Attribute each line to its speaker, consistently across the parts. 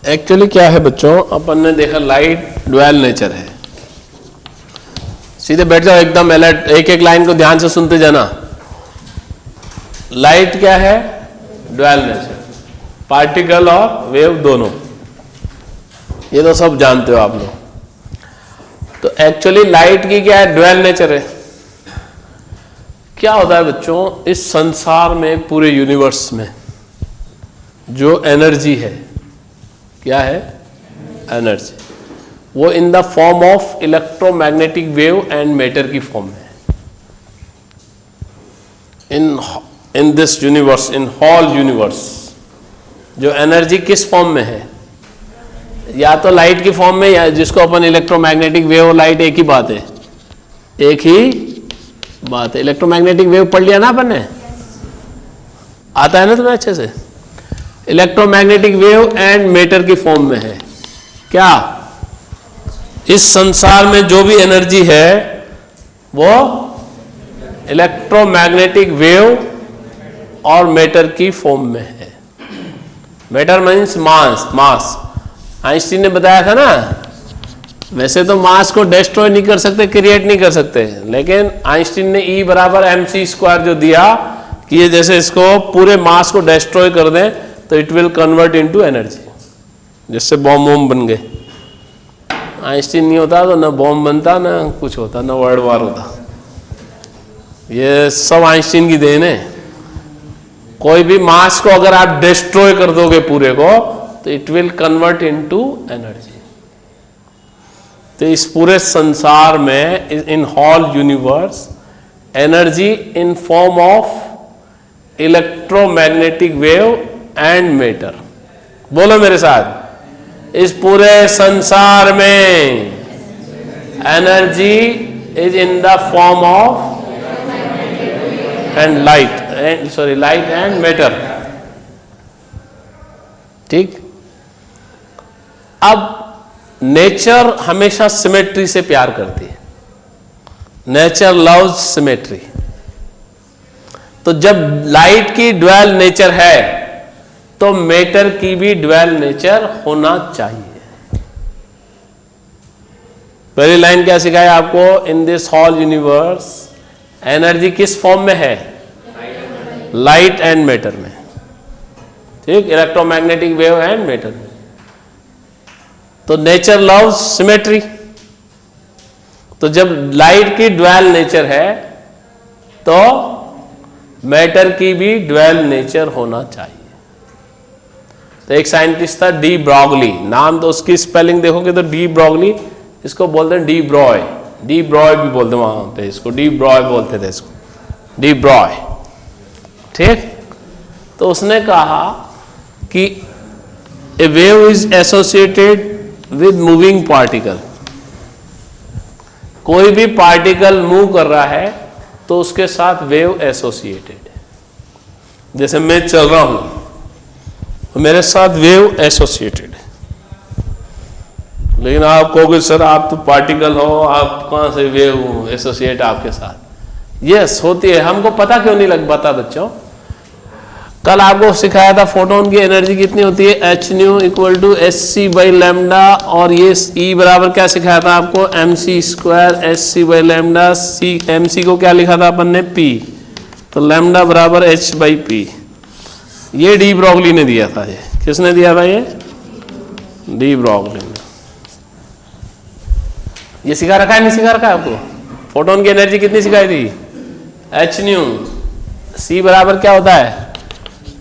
Speaker 1: Actually क्या है बच्चों, अपन ने देखा लाइट ड्वेल नेचर है। सीधे बैठ जाओ एकदम अलर्ट, एक एक लाइन को ध्यान से सुनते जाना। लाइट क्या है? ड्वेल नेचर, पार्टिकल और वेव दोनों, ये तो सब जानते हो आप लोग। तो एक्चुअली लाइट की क्या है? ड्वेल नेचर है। क्या होता है बच्चों, इस संसार में, पूरे यूनिवर्स में जो एनर्जी है, क्या है? एनर्जी, वो in the form of electromagnetic wave and matter की फॉर्म में in this universe, in whole universe. जो एनर्जी किस फॉर्म में है? या तो लाइट की फॉर्म में, या जिसको अपन इलेक्ट्रोमैग्नेटिक वेव और लाइट एक ही बात है, एक ही बात है। इलेक्ट्रोमैग्नेटिक वेव पढ़ लिया ना अपन ने, आता है ना तुम्हें अच्छे से? इलेक्ट्रोमैग्नेटिक वेव एंड मैटर की फॉर्म में है। क्या इस संसार में जो भी एनर्जी है वो इलेक्ट्रोमैग्नेटिक वेव और मैटर की फॉर्म में है। Matter means mass. आइंस्टीन ने बताया था ना, वैसे तो मास को डिस्ट्रॉय नहीं कर सकते, क्रिएट नहीं कर सकते, लेकिन आइंस्टीन ने E बराबर mc² जो दिया कि ये जैसे इसको पूरे मास को डिस्ट्रॉय कर दें तो it will convert into energy, जिससे बॉम्ब बन गए। आइंस्टीन नहीं होता तो ना बॉम्ब बनता, ना कुछ होता, ना वर्ल्ड वॉर होता। ये सब आइंस्टीन की देन है। कोई भी मास को अगर आप डिस्ट्रॉय कर दोगे पूरे को, तो it will convert into energy. तो इस पूरे संसार में, in whole universe, energy in form of electromagnetic wave and matter. बोलो मेरे साथ, इस पूरे संसार में energy is in the form of and light and matter. ठीक। अब नेचर हमेशा सिमेट्री से प्यार करती है। Nature loves symmetry. तो जब लाइट की ड्वेल नेचर है तो मैटर की भी ड्वेल नेचर होना चाहिए। पहली लाइन क्या सिखाया आपको? In this whole universe energy किस फॉर्म में है? लाइट एंड मैटर में। ठीक, इलेक्ट्रोमैग्नेटिक वेव एंड मैटर में। तो नेचर लव्स सिमेट्री। तो जब लाइट की ड्वेल नेचर है तो मैटर की भी ड्वेल नेचर होना चाहिए। तो एक साइंटिस्ट था डी ब्रॉगली, नाम तो उसकी स्पेलिंग देखोगे तो डी ब्रॉगली, इसको बोलते हैं डी ब्रॉय। डी ब्रॉय भी बोलते हैं वहां पे, इसको डी ब्रॉय बोलते थे, इसको डी ब्रॉय। ठीक। तो उसने कहा कि a wave is associated with moving particle. कोई भी पार्टिकल मूव कर रहा है तो उसके साथ वेव एसोसिएटेड है। जैसे मैं चल रहा हूं, मेरे साथ वेव एसोसिएटेड है। लेकिन आप कहोगे सर आप तो पार्टिकल हो, आप कहां से वेव एसोसिएट आपके साथ? यस, होती है। हमको पता क्यों नहीं लग पाता बच्चों? कल आपको सिखाया था फोटोन की एनर्जी कितनी होती है? h = hc/λ। और ये E बराबर क्या सिखाया था आपको? mc² hc/λ। mc को क्या लिखा था अपन ने? p। तो लैम्डा बराबर h/p। ये डी ब्रॉगली ने दिया था। ये किसने दिया था? ये डी ब्रॉगली ने। ये सिखा रखा है, नहीं सिखा रखा है आपको? फोटोन की एनर्जी कितनी सिखाई थी? h। c बराबर क्या होता है?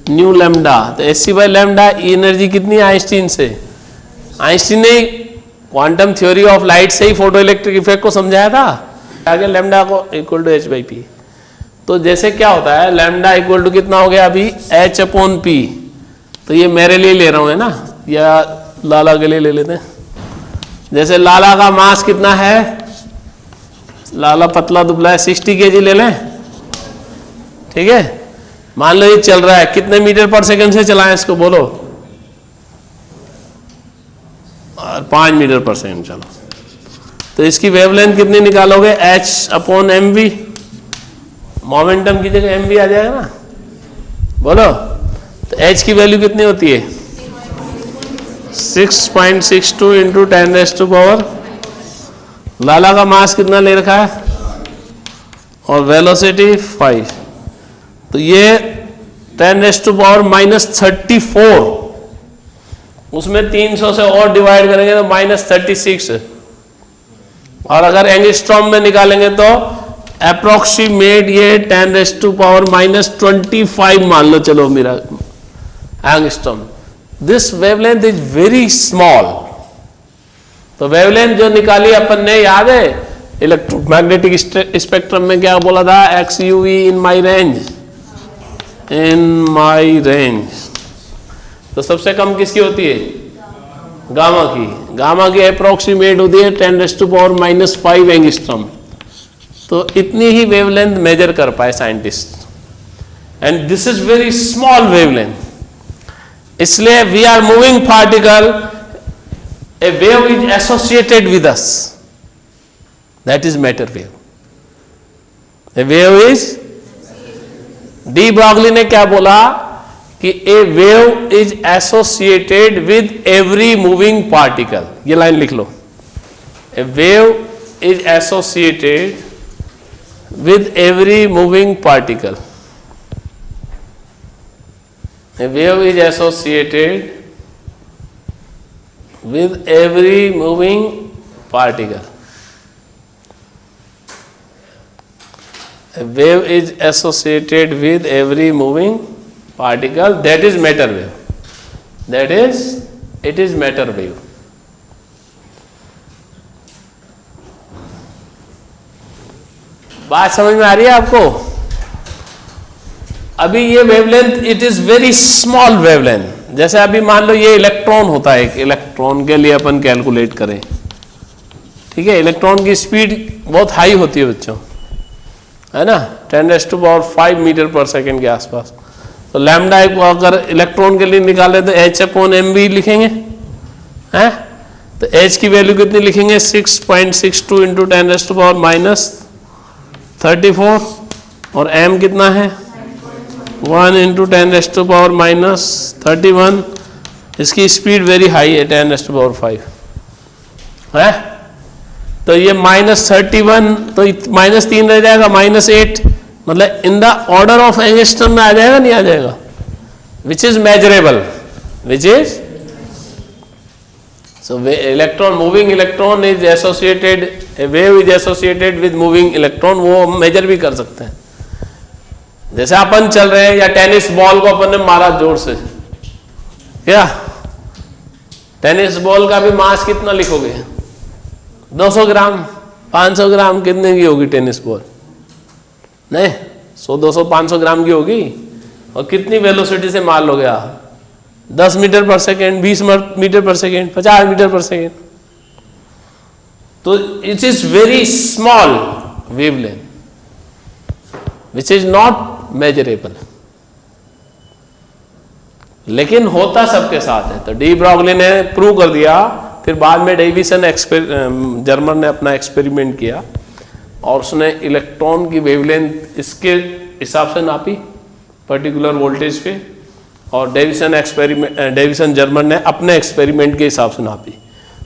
Speaker 1: New lambda. तो hc/λ एनर्जी कितनी है आइंस्टीन से? आइंस्टीन ने क्वांटम थ्योरी ऑफ लाइट से ही फोटो इलेक्ट्रिक इफेक्ट को समझाया था। आगे लैम्डा को इक्वल टू h/p। तो जैसे क्या होता है, लैम्डा इक्वल टू कितना हो गया अभी? h/p। तो ये मेरे लिए ले रहा हूं, है ना, या लाला के लिए ले लेते हैं। जैसे लाला का मास कितना है? लाला पतला दुबला है, 60 kg ले लें। ठीक है। मान लो ये चल रहा है, कितने मीटर पर सेकंड से चलाएं इसको? बोलो। और 5 मीटर पर सेकंड चलो। तो इसकी वेवलेंथ कितनी निकालोगे? h/mv। मोमेंटम की जगह mv आ जाएगा ना। बोलो। तो h की वैल्यू कितनी होती है? 6.62 इंटू 10⁻⁴। लाला का मास कितना ले रखा है और वेलोसिटी 5। तो ये 10⁻⁻34, उसमें 300 से और डिवाइड करेंगे तो -36। और अगर एंगस्ट्रॉम में निकालेंगे तो अप्रोक्सीमेट ये 10⁻⁻25 मान लो, चलो मेरा angstrom. This wavelength is very small. तो वेवलेंथ जो निकाली अपन ने, याद है इलेक्ट्रोमैग्नेटिक स्पेक्ट्रम में क्या बोला था? X U V in my range, in my range. तो सबसे कम किसकी होती है? गामा की। गामा की अप्रोक्सीमेट होती है 10⁻⁻5 एंगस्ट्रॉम। तो इतनी ही वेवलेंथ मेजर कर पाए scientist, and this is very small wavelength. इसलिए we are moving particle, a wave is associated with us, that is matter wave. A wave is, de Broglie ने क्या बोला कि a wave is associated with every moving particle। ये line लिख लो, a wave is associated with every moving particle। A wave is associated with every moving particle। A wave is associated with every moving particle, that is matter wave, that is, it is matter wave। बात समझ में आ रही है आपको? अभी ये wavelength, it is very small wavelength. जैसे अभी मान लो ये इलेक्ट्रॉन होता है, एक इलेक्ट्रॉन के लिए अपन कैलकुलेट करें, ठीक है, इलेक्ट्रॉन की स्पीड बहुत हाई होती है बच्चों, है ना, 10⁵ मीटर पर सेकेंड के आसपास। तो लैम्डा को अगर इलेक्ट्रॉन के लिए निकाले तो h/mv लिखेंगे, हैं? तो h की वैल्यू कितनी लिखेंगे? 6.62 इंटू 10⁻⁻34। और m कितना है? 1 इंटू 10⁻⁻31। इसकी स्पीड वेरी हाई है, 10⁵ है। तो ये -31, तो -3 रह जाएगा, -8, मतलब in the order of angstrom में आ जाएगा, नहीं आ जाएगा? Which is measurable, which is, so electron, moving electron is associated, A wave is associated with moving electron, वो हम मेजर भी कर सकते हैं। जैसे अपन चल रहे हैं, या टेनिस बॉल को अपन ने मारा जोर से, क्या टेनिस बॉल का भी मास कितना लिखोगे? 200 ग्राम, 500 ग्राम, कितने की होगी टेनिस बॉल? नहीं, 100, 200, 500 ग्राम की होगी। और कितनी वेलोसिटी से मार लोगे आप? 10 मीटर पर सेकेंड, 20 मीटर पर सेकेंड, 50 मीटर पर सेकेंड। तो it is very small wavelength which is not measurable, लेकिन होता सबके साथ है। तो डी ब्रॉगली ने प्रूव कर दिया, फिर बाद में डेविसन जर्मन ने अपना एक्सपेरिमेंट किया और उसने इलेक्ट्रॉन की वेवलेंथ इसके हिसाब से नापी, पर्टिकुलर वोल्टेज पे, और डेविसन जर्मन ने अपने एक्सपेरिमेंट के हिसाब से नापी,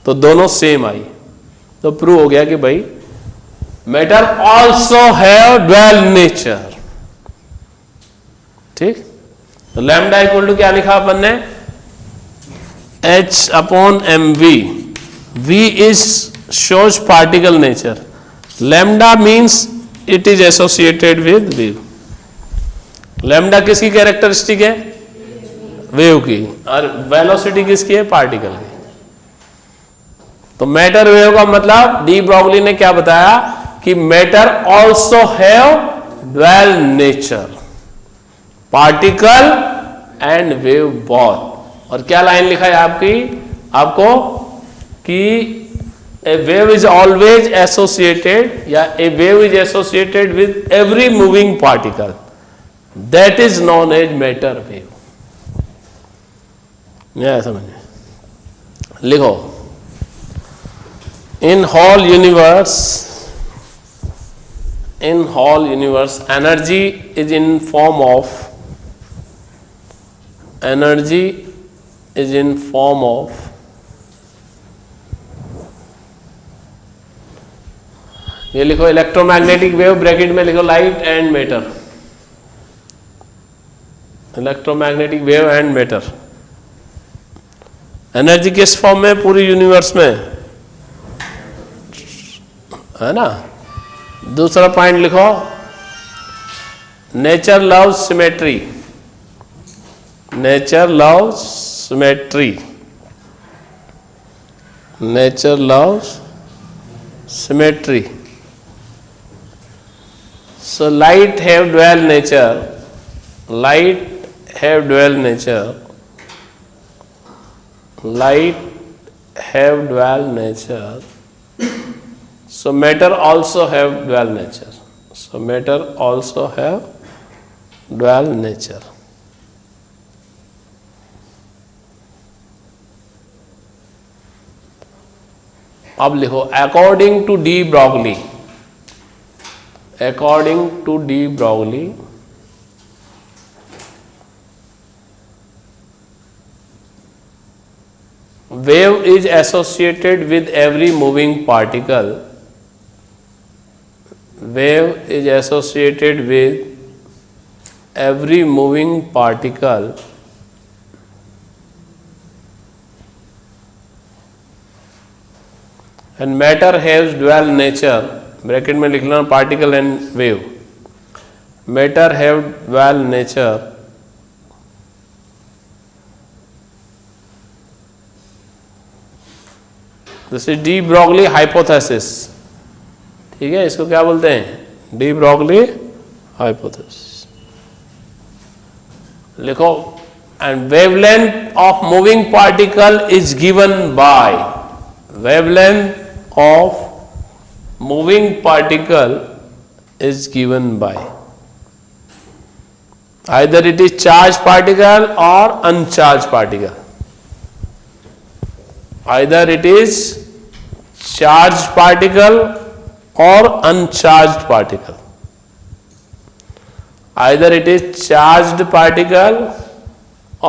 Speaker 1: तो दोनों सेम आई। तो प्रूव हो गया कि भाई matter also have dual nature. ठीक, तो लैम्डा इक्वल टू क्या लिखा अपन ने? h/mv। v is shows particle nature, lambda means it is associated with wave। Lambda किसकी कैरेक्टरिस्टिक है? वेव की। और वेलोसिटी किसकी है? पार्टिकल की। तो मैटर वेव का मतलब डी ब्रॉगली ने क्या बताया कि matter also have dual nature, particle and wave both. और क्या लाइन लिखा है आपको कि a wave is always associated, या a wave is associated with every moving particle, that is known as matter wave. यह समझिए, लिखो, in whole universe energy is in form of ये लिखो इलेक्ट्रोमैग्नेटिक वेव, ब्रैकेट में लिखो light and matter, electromagnetic wave and matter. Energy किस form में पूरी यूनिवर्स में है ना। दूसरा पॉइंट लिखो, nature love symmetry, nature love symmetry, nature love symmetry. So light have dual nature, light have dual nature, light have dual nature, so matter also have dual nature, so matter also have dual nature। अब लिखो according to de Broglie, according to de Broglie wave is associated with every moving particle, wave is associated with every moving particle and matter has dual nature, bracket में लिख लेना particle and wave, matter have dual nature this is de Broglie hypothesis. ठीक है, इसको क्या बोलते हैं, de Broglie hypothesis. लिखो, and wavelength of moving particle is given by, wavelength of moving particle is given by either it is charge particle और uncharged particle, either it is charged particle or uncharged particle, either it is charged particle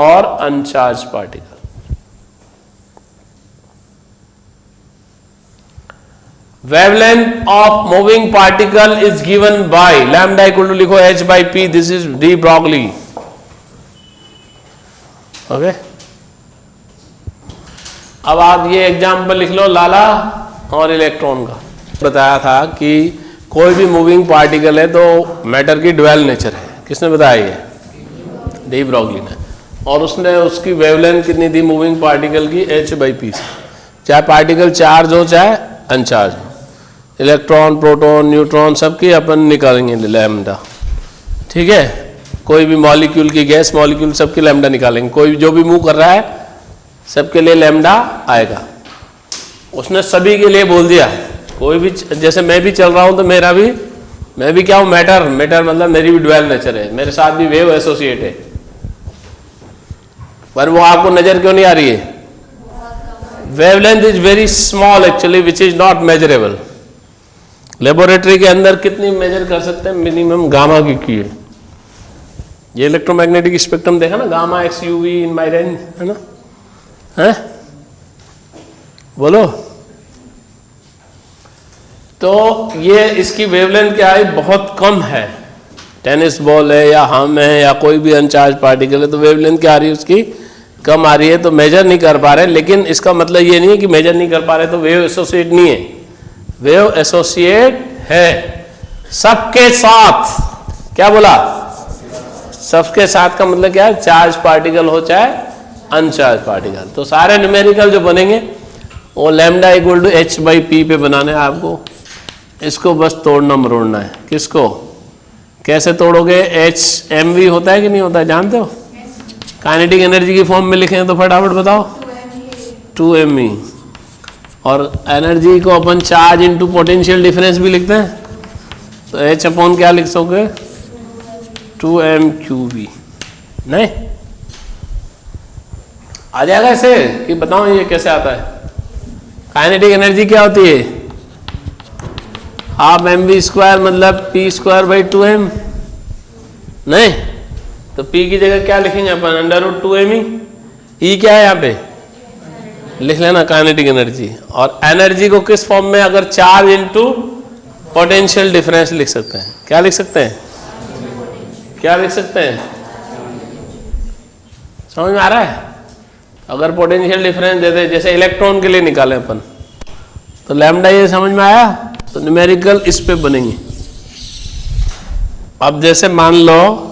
Speaker 1: or uncharged particle। wavelength of moving particle is given by lambda equal to लिखो h by p, this is de Broglie। okay, अब आप ये example लिख लो लाला और electron का। बताया था कि कोई भी मूविंग पार्टिकल है तो मैटर की ड्वेल नेचर है, किसने बताया ये, डी ब्रॉगली ने, और उसने उसकी वेवलेंथ कितनी दी मूविंग पार्टिकल की, h by p से, चाहे पार्टिकल चार्ज हो चाहे अनचार्ज हो। इलेक्ट्रॉन, प्रोटॉन, न्यूट्रॉन सबकी अपन निकालेंगे लैम्डा। ठीक है, कोई भी मॉलिक्यूल की, गैस मॉलिक्यूल सबकी लैम्डा निकालेंगे, कोई जो भी मूव कर रहा है सबके लिए लैम्डा आएगा। उसने सभी के लिए बोल दिया, कोई भी, जैसे मैं भी चल रहा हूं तो मेरा भी, मैं भी क्या हूं, मैटर, मैटर मतलब मेरी भी ड्वेल नेचर है, मेरे साथ भी वेव एसोसिएट है, पर वो आपको नजर क्यों नहीं आ रही है, wavelength is very small actually which is not measurable. Laboratory के अंदर कितनी मेजर कर सकते हैं, मिनिमम गामा की है। ये इलेक्ट्रोमैग्नेटिक स्पेक्ट्रम देखा ना, gamma x UV in my range, है ना, है बोलो। तो ये इसकी वेवलेंथ क्या है, बहुत कम है। टेनिस बॉल है या हम है या कोई भी अनचार्ज पार्टिकल है तो वेवलेंथ क्या आ रही है उसकी, कम आ रही है, तो मेजर नहीं कर पा रहे। लेकिन इसका मतलब ये नहीं है कि मेजर नहीं कर पा रहे तो वेव एसोसिएट नहीं है, वेव एसोसिएट है सबके साथ। क्या बोला, सबके साथ का मतलब क्या है, चार्ज पार्टिकल हो चाहे अनचार्ज पार्टिकल। तो सारे न्यूमेरिकल जो बनेंगे वो lambda equal to h by p पे बनाना है आपको। इसको बस तोड़ना मरोड़ना है। किसको, कैसे तोड़ोगे, h mv होता है कि नहीं होता है, जानते हो? काइनेटिक एनर्जी की फॉर्म में लिखें तो फटाफट बताओ, 2me। और एनर्जी को अपन चार्ज इनटू पोटेंशियल डिफरेंस भी लिखते हैं, तो h अपॉन क्या लिख सकोगे, 2mqv। नहीं आ जाएगा ऐसे कि बताओ ये कैसे आता है। काइनेटिक एनर्जी क्या होती है, हाफ mv स्क्वायर मतलब p स्क्वायर बाई 2m। नहीं तो p की जगह क्या लिखेंगे अपन, √2me। e क्या है यहाँ पे, लिख लेना काइनेटिक एनर्जी। और एनर्जी को किस फॉर्म में, अगर चार्ज इनटू पोटेंशियल डिफरेंस लिख सकते हैं। क्या लिख सकते हैं? क्या लिख सकते हैं? समझ में आ रहा है? अगर पोटेंशियल डिफरेंस देते जैसे इलेक्ट्रॉन के लिए निकालें अपन, तो लैम्डा ये समझ में आया, तो न्यूमेरिकल इस पे बनेंगे। अब जैसे मान लो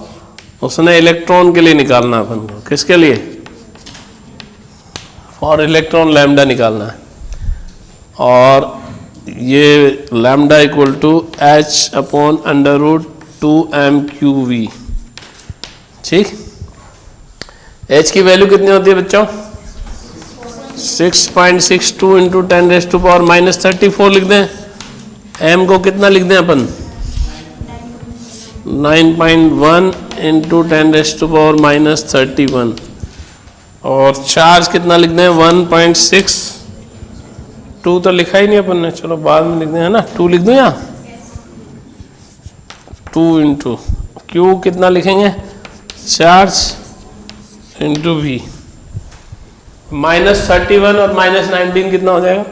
Speaker 1: उसने इलेक्ट्रॉन के लिए निकालना अपन को, किसके लिए? फॉर इलेक्ट्रॉन लैम्डा निकालना है, और ये lambda equal to h upon under root 2m⁴v। ठीक, h की वैल्यू कितनी होती है बच्चों? 6.62 इंटू 10⁻⁻34 लिख दें। m को कितना लिख दें अपन? 9.1 इंटू 10⁻31, और चार्ज कितना लिख दें? 1.62 तो लिखा ही नहीं अपन ने, चलो बाद में लिख दें, है ना? 2 लिख दूं या 2 इंटू क्यू कितना लिखेंगे? Charge into we. -31 और -19 कितना हो जाएगा?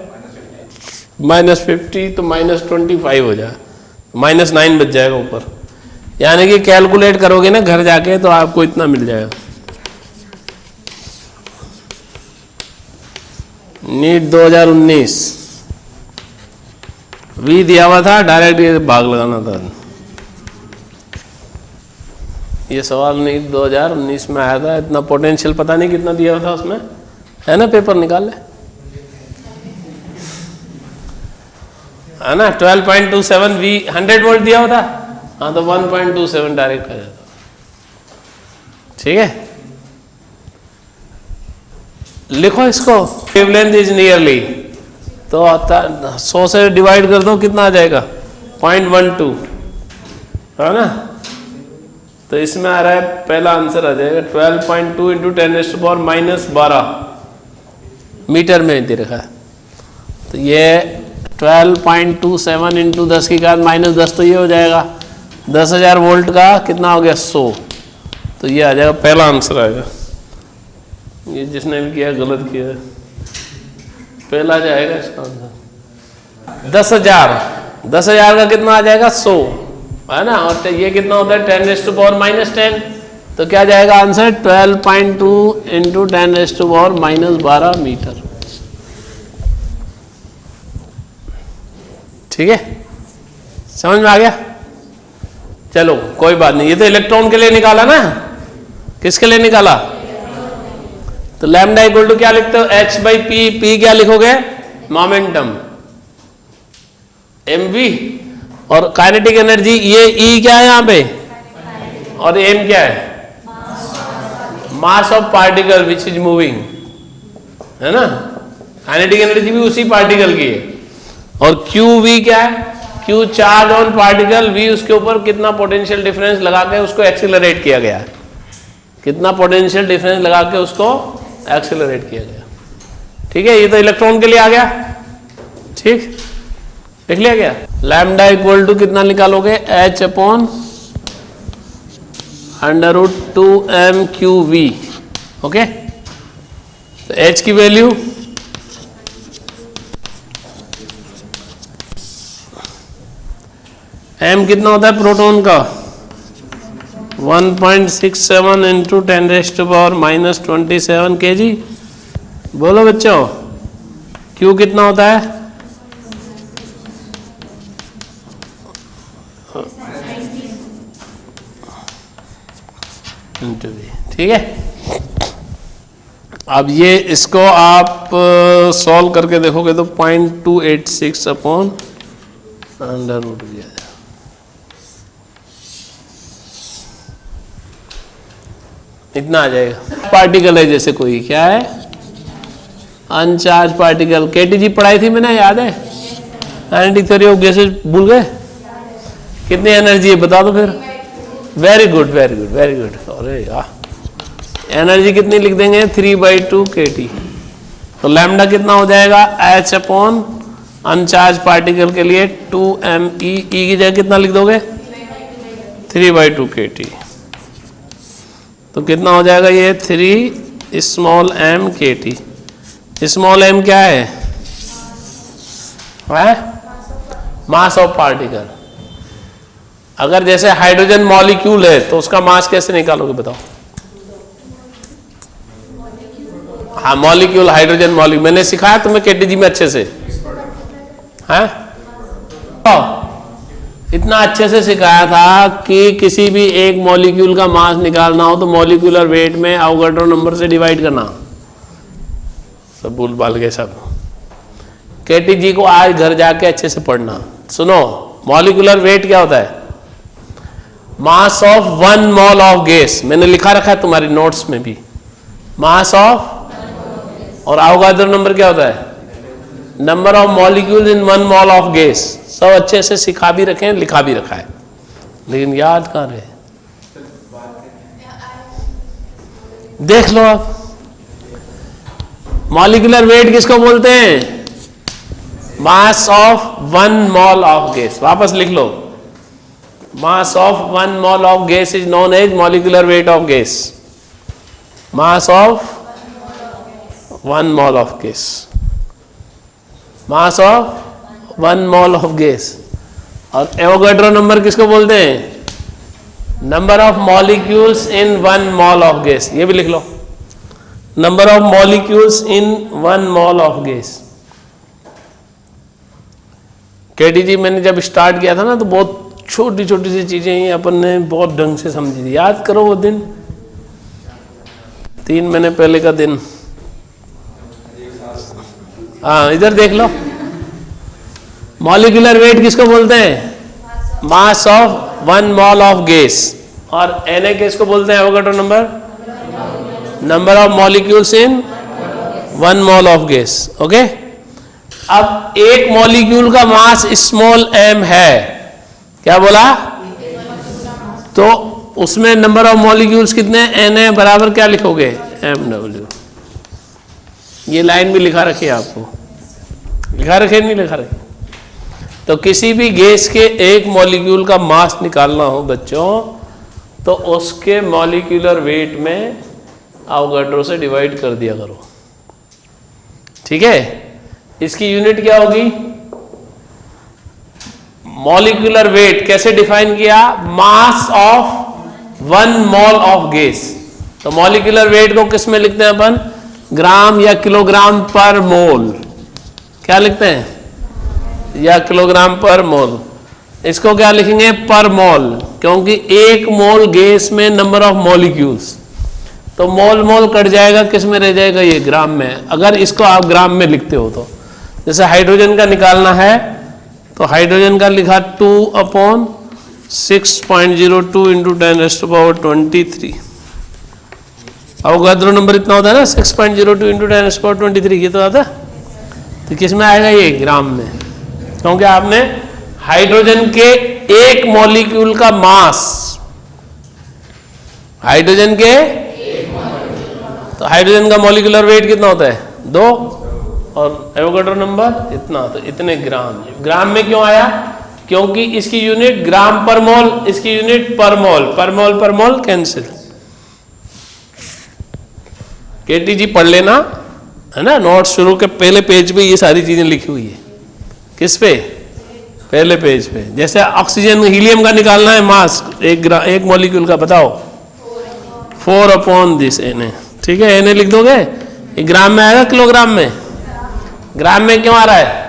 Speaker 1: -50, तो -25 हो जाएगा, -9 बच जाएगा ऊपर। यानी कि कैलकुलेट करोगे ना घर जाके तो आपको इतना मिल जाएगा। नीट 2019 वी दिया हुआ था, डायरेक्ट ये भाग लगाना था। ये सवाल नीट 2019 में आया था। इतना पोटेंशियल पता नहीं कितना दिया हुआ था उसमें, है ना? पेपर निकाल ले, है ना? 12.27 वी 100 वोल्ट दिया हुआ था, हाँ, तो 1.27 डायरेक्ट आ जाता। ठीक है, लिखो इसको। वेवलेंथ इज नियरली, तो 100 से डिवाइड कर दो, कितना आ जाएगा? 0.12, है ना? तो इसमें आ रहा है, पहला आंसर आ जाएगा 12.2 इंटू 10⁻⁻12 मीटर में दे रखा है। तो ये 12.27 इंटू 10 की घात -10, तो ये हो जाएगा 10,000 वोल्ट का कितना हो गया? 100। तो ये आ जाएगा, पहला आंसर आएगा। ये जिसने भी किया गलत किया, पहला जाएगा इसका आंसर। 10,000 का कितना आ जाएगा? 100, है ना? और ये कितना होता है? 10⁻⁻10, तो क्या जाएगा आंसर? 12.2 into 10⁻⁻12 metre. ठीक है, समझ में आ गया? चलो कोई बात नहीं, ये तो इलेक्ट्रॉन के लिए निकाला ना, किसके लिए निकाला? तो लैम्डा इक्वल टू क्या लिखते हो? h/p। p क्या लिखोगे? Momentum, mv। और काइनेटिक एनर्जी, ये E क्या है यहाँ पे, और m क्या है? Mass of particle which is moving, है ना? काइनेटिक एनर्जी भी उसी पार्टिकल की है। और qv क्या है? q charge on particle, v उसके ऊपर कितना पोटेंशियल डिफरेंस लगा के उसको एक्सीलरेट किया गया है, कितना पोटेंशियल डिफरेंस लगा के उसको एक्सीलरेट किया गया। ठीक है, ये तो इलेक्ट्रॉन के लिए आ गया। ठीक, लिख लिया गया। लैम्डा इक्वल टू कितना निकालोगे? h upon under root 2m⁴v। Okay, तो h की वैल्यू m कितना होता है प्रोटॉन का? 1.67 इंटू 10⁻⁻27 kg। बोलो बच्चों, q कितना होता है? Into v। ठीक है, अब ये इसको आप सॉल्व करके देखोगे तो 0.286 अपॉन अंडर रूट दिया जाए। इतना आ जाएगा। पार्टिकल है जैसे कोई, क्या है? अनचार्ज पार्टिकल। केटीजी पढ़ाई थी मैंने, याद है? काइनेटिक थ्योरी ऑफ गैसेस भूल गए? कितनी एनर्जी है बता दो फिर। Very good, very good, very good. अरे यार, एनर्जी कितनी लिख देंगे? 3/2 kT। तो लैम्डा कितना हो जाएगा? h अपॉन अनचार्ज पार्टिकल के लिए 2me। e की जगह कितना लिख दोगे? 3/2 kT। तो कितना हो जाएगा ये? 3 small m kT। Small m क्या है? Mass of particle. अगर जैसे हाइड्रोजन मॉलिक्यूल है तो उसका मास कैसे निकालोगे बताओ? हाँ, मॉलिक्यूल, हाइड्रोजन मॉलिक्यूल मैंने सिखाया तुम्हें केटीजी में अच्छे से, है? इतना अच्छे से सिखाया था कि किसी भी एक मॉलिक्यूल का मास निकालना हो तो मॉलिक्यूलर वेट में अवोगाड्रो नंबर से डिवाइड करना। सब भूल भाल गए सब। केटीजी को आज घर जाके अच्छे से पढ़ना। सुनो, मॉलिक्यूलर वेट क्या होता है? मास ऑफ 1 मोल ऑफ गैस, मैंने लिखा रखा है तुम्हारी नोट्स में भी, मास ऑफ, और अवोगाड्रो नंबर क्या होता है? Number of molecule in 1 mole of gas. सब अच्छे से सिखा भी रखे हैं, लिखा भी रखा है, लेकिन याद कहाँ रहे? देख लो आप, मॉलिक्यूलर वेट किसको बोलते हैं? Mass of 1 mole of gas. वापस लिख लो, mass of 1 mole of gas is known as molecular weight of gas. Mass of 1 mole of gas, mass of 1 mole of gas. और एवोगाड्रो नंबर किसको बोलते हैं? Number of molecules in 1 mole of gas. ये भी लिख लो, number of molecules in 1 mole of gas. KTG मैंने जब स्टार्ट किया था ना तो बहुत छोटी छोटी सी चीजें ही अपन ने बहुत ढंग से समझी थी। याद करो वो दिन, 3 महीने पहले का दिन। हाँ, इधर देख लो, मॉलिक्यूलर वेट किसको बोलते हैं? Mass of 1 mole of gas. और Na किसको बोलते हैं? Avogadro number, number of molecules in 1 mole of gas. Okay, अब एक मॉलिक्यूल का मास स्मॉल m है, क्या बोला? तो उसमें नंबर ऑफ मॉलिक्यूल्स कितने? Na बराबर क्या लिखोगे? mw। ये लाइन भी लिखा रखी है आपको, लिखा रखे नहीं लिखा रखे? तो किसी भी गैस के एक मॉलिक्यूल का मास निकालना हो बच्चों, तो उसके मॉलिक्यूलर वेट में अवोगाड्रो से डिवाइड कर दिया करो, ठीक है? इसकी यूनिट क्या होगी? मॉलिक्यूलर वेट कैसे डिफाइन किया? मास ऑफ 1 मोल ऑफ गैस। तो मॉलिक्यूलर वेट को किस में लिखते हैं अपन? ग्राम या किलोग्राम पर मोल। क्या लिखते हैं? या किलोग्राम पर मोल। इसको क्या लिखेंगे? पर मोल, क्योंकि एक मोल गैस में नंबर ऑफ मॉलिक्यूल्स, तो मोल मोल कट जाएगा, किस में रह जाएगा? ये ग्राम में। अगर इसको आप ग्राम में लिखते हो तो, जैसे हाइड्रोजन का निकालना है तो हाइड्रोजन का लिखा 2/6.02 इंटू 10⁻23। अवोगाड्रो नंबर इतना होता है ना, 6.02 इंटू 10⁻23। ये तो आता है, तो किस में आएगा? ये ग्राम में, क्योंकि आपने हाइड्रोजन के एक मॉलिक्यूल का मास, हाइड्रोजन के, तो हाइड्रोजन का मॉलिक्यूलर वेट कितना होता है? 2, और एवोगाड्रो नंबर इतना, तो इतने ग्राम। ग्राम में क्यों आया? क्योंकि इसकी यूनिट ग्राम पर मोल, इसकी यूनिट पर मोल, पर मोल कैंसिल। केटीजी पढ़ लेना, है ना? नोट शुरू के पहले पेज पे ये सारी चीजें लिखी हुई है। किस पे? पहले पेज पे। जैसे ऑक्सीजन, हीलियम का निकालना है मास एक मॉलिक्यूल का, बताओ? 4/this Na। ठीक है, Na लिख दोगे? ये ग्राम में आएगा किलोग्राम में? ग्राम में क्यों आ रहा है?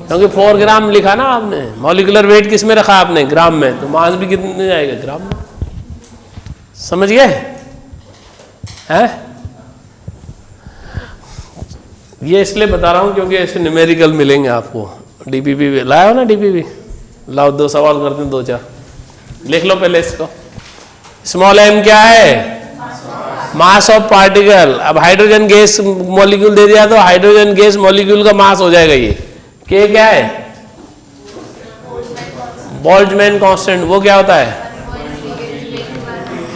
Speaker 1: क्योंकि 4 ग्राम लिखा ना आपने। मॉलिक्यूलर वेट किस में रखा आपने? ग्राम में, तो मास भी कितने जाएगा? ग्राम में। समझ गए? है? ये इसलिए बता रहा हूं क्योंकि ऐसे न्यूमेरिकल मिलेंगे आपको। डीपीपी लाया हो ना? डीपीपी लाओ, 2 सवाल करते हैं, 2-4 लिख लो पहले इसको। स्मॉल m क्या है? Mass of particle. अब हाइड्रोजन गैस मॉलिक्यूल दे दिया तो हाइड्रोजन गैस मॉलिक्यूल का मास हो जाएगा ये। के क्या है? Boltzmann constant. वो क्या होता है?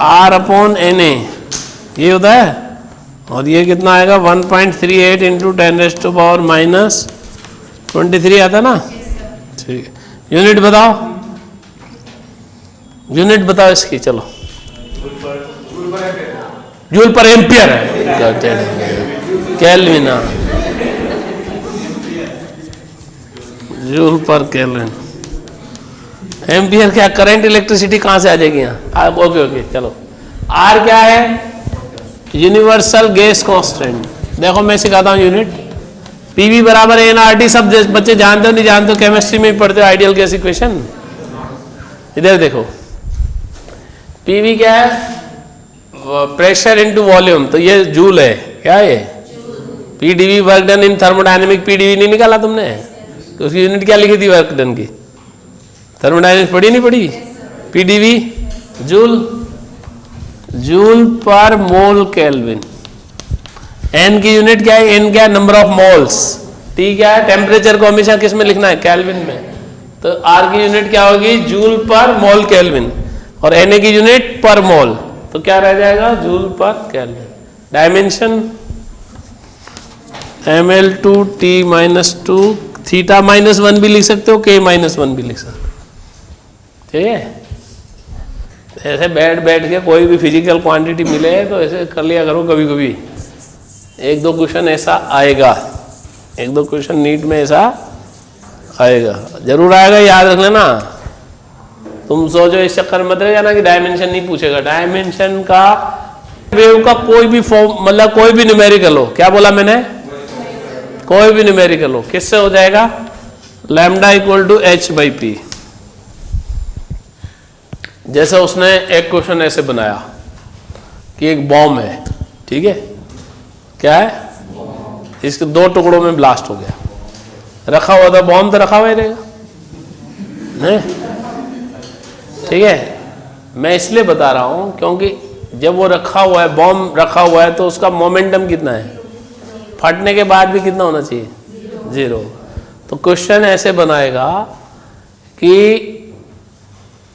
Speaker 1: R/Na, ये होता है। और ये कितना आएगा? 1.38 इंटू 10⁻⁻23 आता ना? ठीक है, यूनिट बताओ, यूनिट बताओ इसकी। चलो, जूल पर एम्पियर है, केल्विन, जूल पर केल्विन। एम्पियर क्या, करंट इलेक्ट्रिसिटी कहां से आ जाएगी यहाँ? ओके ओके चलो। आर क्या है? Universal gas constant. देखो मैं सिखाता हूँ यूनिट। पीवी बराबर एनआरटी, सब बच्चे जानते हो नहीं जानते हो, केमिस्ट्री में पढ़ते हो आइडियल गैस इक्वेशन। इधर देखो, पीवी क्या है? प्रेशर इनटू वॉल्यूम, तो ये जूल है, क्या है? PDV work done in thermodynamic. PDV नहीं निकाला तुमने? तो उसकी यूनिट क्या लिखी थी वर्क डन की? थर्मोडायनेमिक्स पढ़ी नहीं पढ़ी? पीडीवी जूल, जूल पर मोल केल्विन। एन की यूनिट क्या है? एन क्या है? Number of moles. टी क्या है? टेम्परेचर को हमेशा किस में लिखना है? केल्विन में। तो आर की यूनिट क्या होगी? जूल पर मोल केल्विन। और एन की यूनिट पर मोल, तो क्या रह जाएगा? जूल पर केल्विन। डायमेंशन ml2T-2, थीटा -1 भी लिख सकते हो, K-1 भी लिख सकते हो, ठीक है? ऐसे बैठ के कोई भी फिजिकल क्वांटिटी मिले तो ऐसे कर लिया करो कभी कभी। एक दो क्वेश्चन ऐसा आएगा, एक दो क्वेश्चन नीट में ऐसा आएगा, जरूर आएगा, याद रख लेना। तुम सोचो इस चक्कर मत रह जाना कि डायमेंशन नहीं पूछेगा। डायमेंशन का वेव का कोई भी फॉर्म, मतलब कोई भी न्यूमेरिकल हो, क्या बोला मैंने? कोई भी न्यूमेरिकल हो, किससे हो जाएगा? Lambda equal to h/p। जैसे उसने एक क्वेश्चन ऐसे बनाया कि एक बॉम्ब है, ठीक है, क्या है? इसके दो टुकड़ों में ब्लास्ट हो गया, रखा हुआ था बॉम्ब, तो रखा हुआ ही रहेगा, नहीं? ठीक है, मैं इसलिए बता रहा हूं क्योंकि जब वो रखा हुआ है, बॉम्ब रखा हुआ है, तो उसका मोमेंटम कितना है? फटने के बाद भी कितना होना चाहिए? 0। तो क्वेश्चन ऐसे बनाएगा कि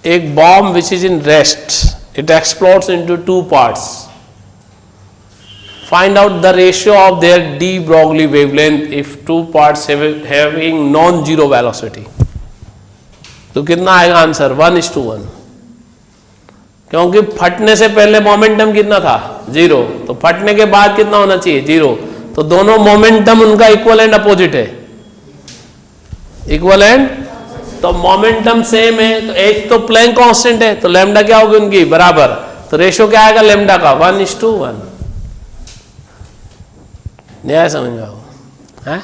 Speaker 1: एक bomb which is in rest, it explodes into 2 parts, find out the ratio of their D Broglie wavelength if 2 parts having non zero velocity. तो कितना आएगा आंसर? 1:1, क्योंकि फटने से पहले मोमेंटम कितना था? 0, तो फटने के बाद कितना होना चाहिए? 0। तो दोनों मोमेंटम उनका इक्वल एंड अपोजिट है, इक्वल एंड, तो मोमेंटम सेम है, तो एक तो प्लैंक कांस्टेंट है, तो लैम्डा क्या होगी उनकी? बराबर। तो रेशियो क्या आएगा लैम्डा का? 1:1। न्याय समझ में आओ है?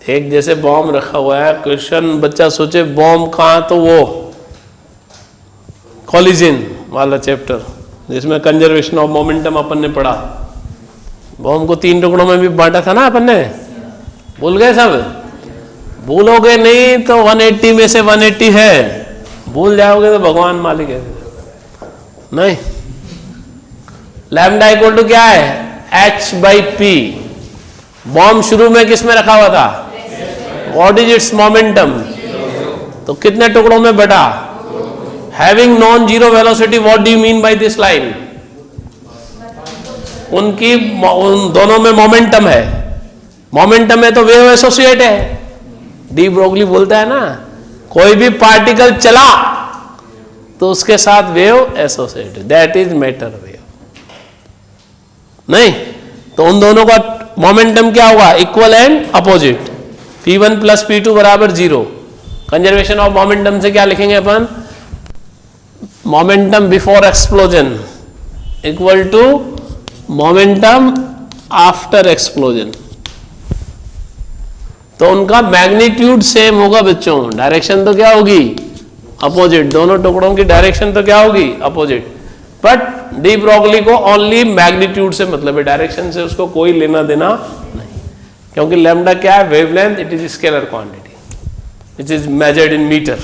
Speaker 1: एक जैसे बॉम्ब रखा हुआ है, क्वेश्चन बच्चा सोचे बॉम्ब कहां, तो वो कॉलिजन वाला चैप्टर जिसमें कंजर्वेशन ऑफ मोमेंटम अपन ने पढ़ा, बॉम्ब को 3 टुकड़ों में भी बांटा था ना अपन ने, भूल गए सब? भूलोगे नहीं तो 180 में से 180 है, भूल जाओगे तो भगवान मालिक है, नहीं? लैम्डा इक्वल टू क्या है? h/p। बॉम्ब शुरू में किस में रखा हुआ था? What is it's momentum? तो कितने टुकड़ों में बटा? Having non zero velocity, what do you mean by this line? उनकी उन दोनों में मोमेंटम है, मोमेंटम है तो वेव एसोसिएट है। डी ब्रोगली बोलता है ना, कोई भी पार्टिकल चला तो उसके साथ wave associate, that is matter wave, नहीं? तो उन दोनों का मोमेंटम क्या होगा? Equal and opposite. P1 plus P2 बराबर 0। कंजर्वेशन ऑफ मोमेंटम से क्या लिखेंगे अपन? Momentum before explosion equal to momentum after explosion. तो उनका मैग्नीट्यूड सेम होगा बच्चों, डायरेक्शन तो क्या होगी? अपोजिट। दोनों टुकड़ों की डायरेक्शन तो क्या होगी? अपोजिट। बट डी ब्रोगली को ओनली मैग्नीट्यूड से मतलब है, डायरेक्शन से उसको कोई लेना देना नहीं, क्योंकि लैम्डा क्या है? Wavelength, it is scalar quantity, it is measured in metre,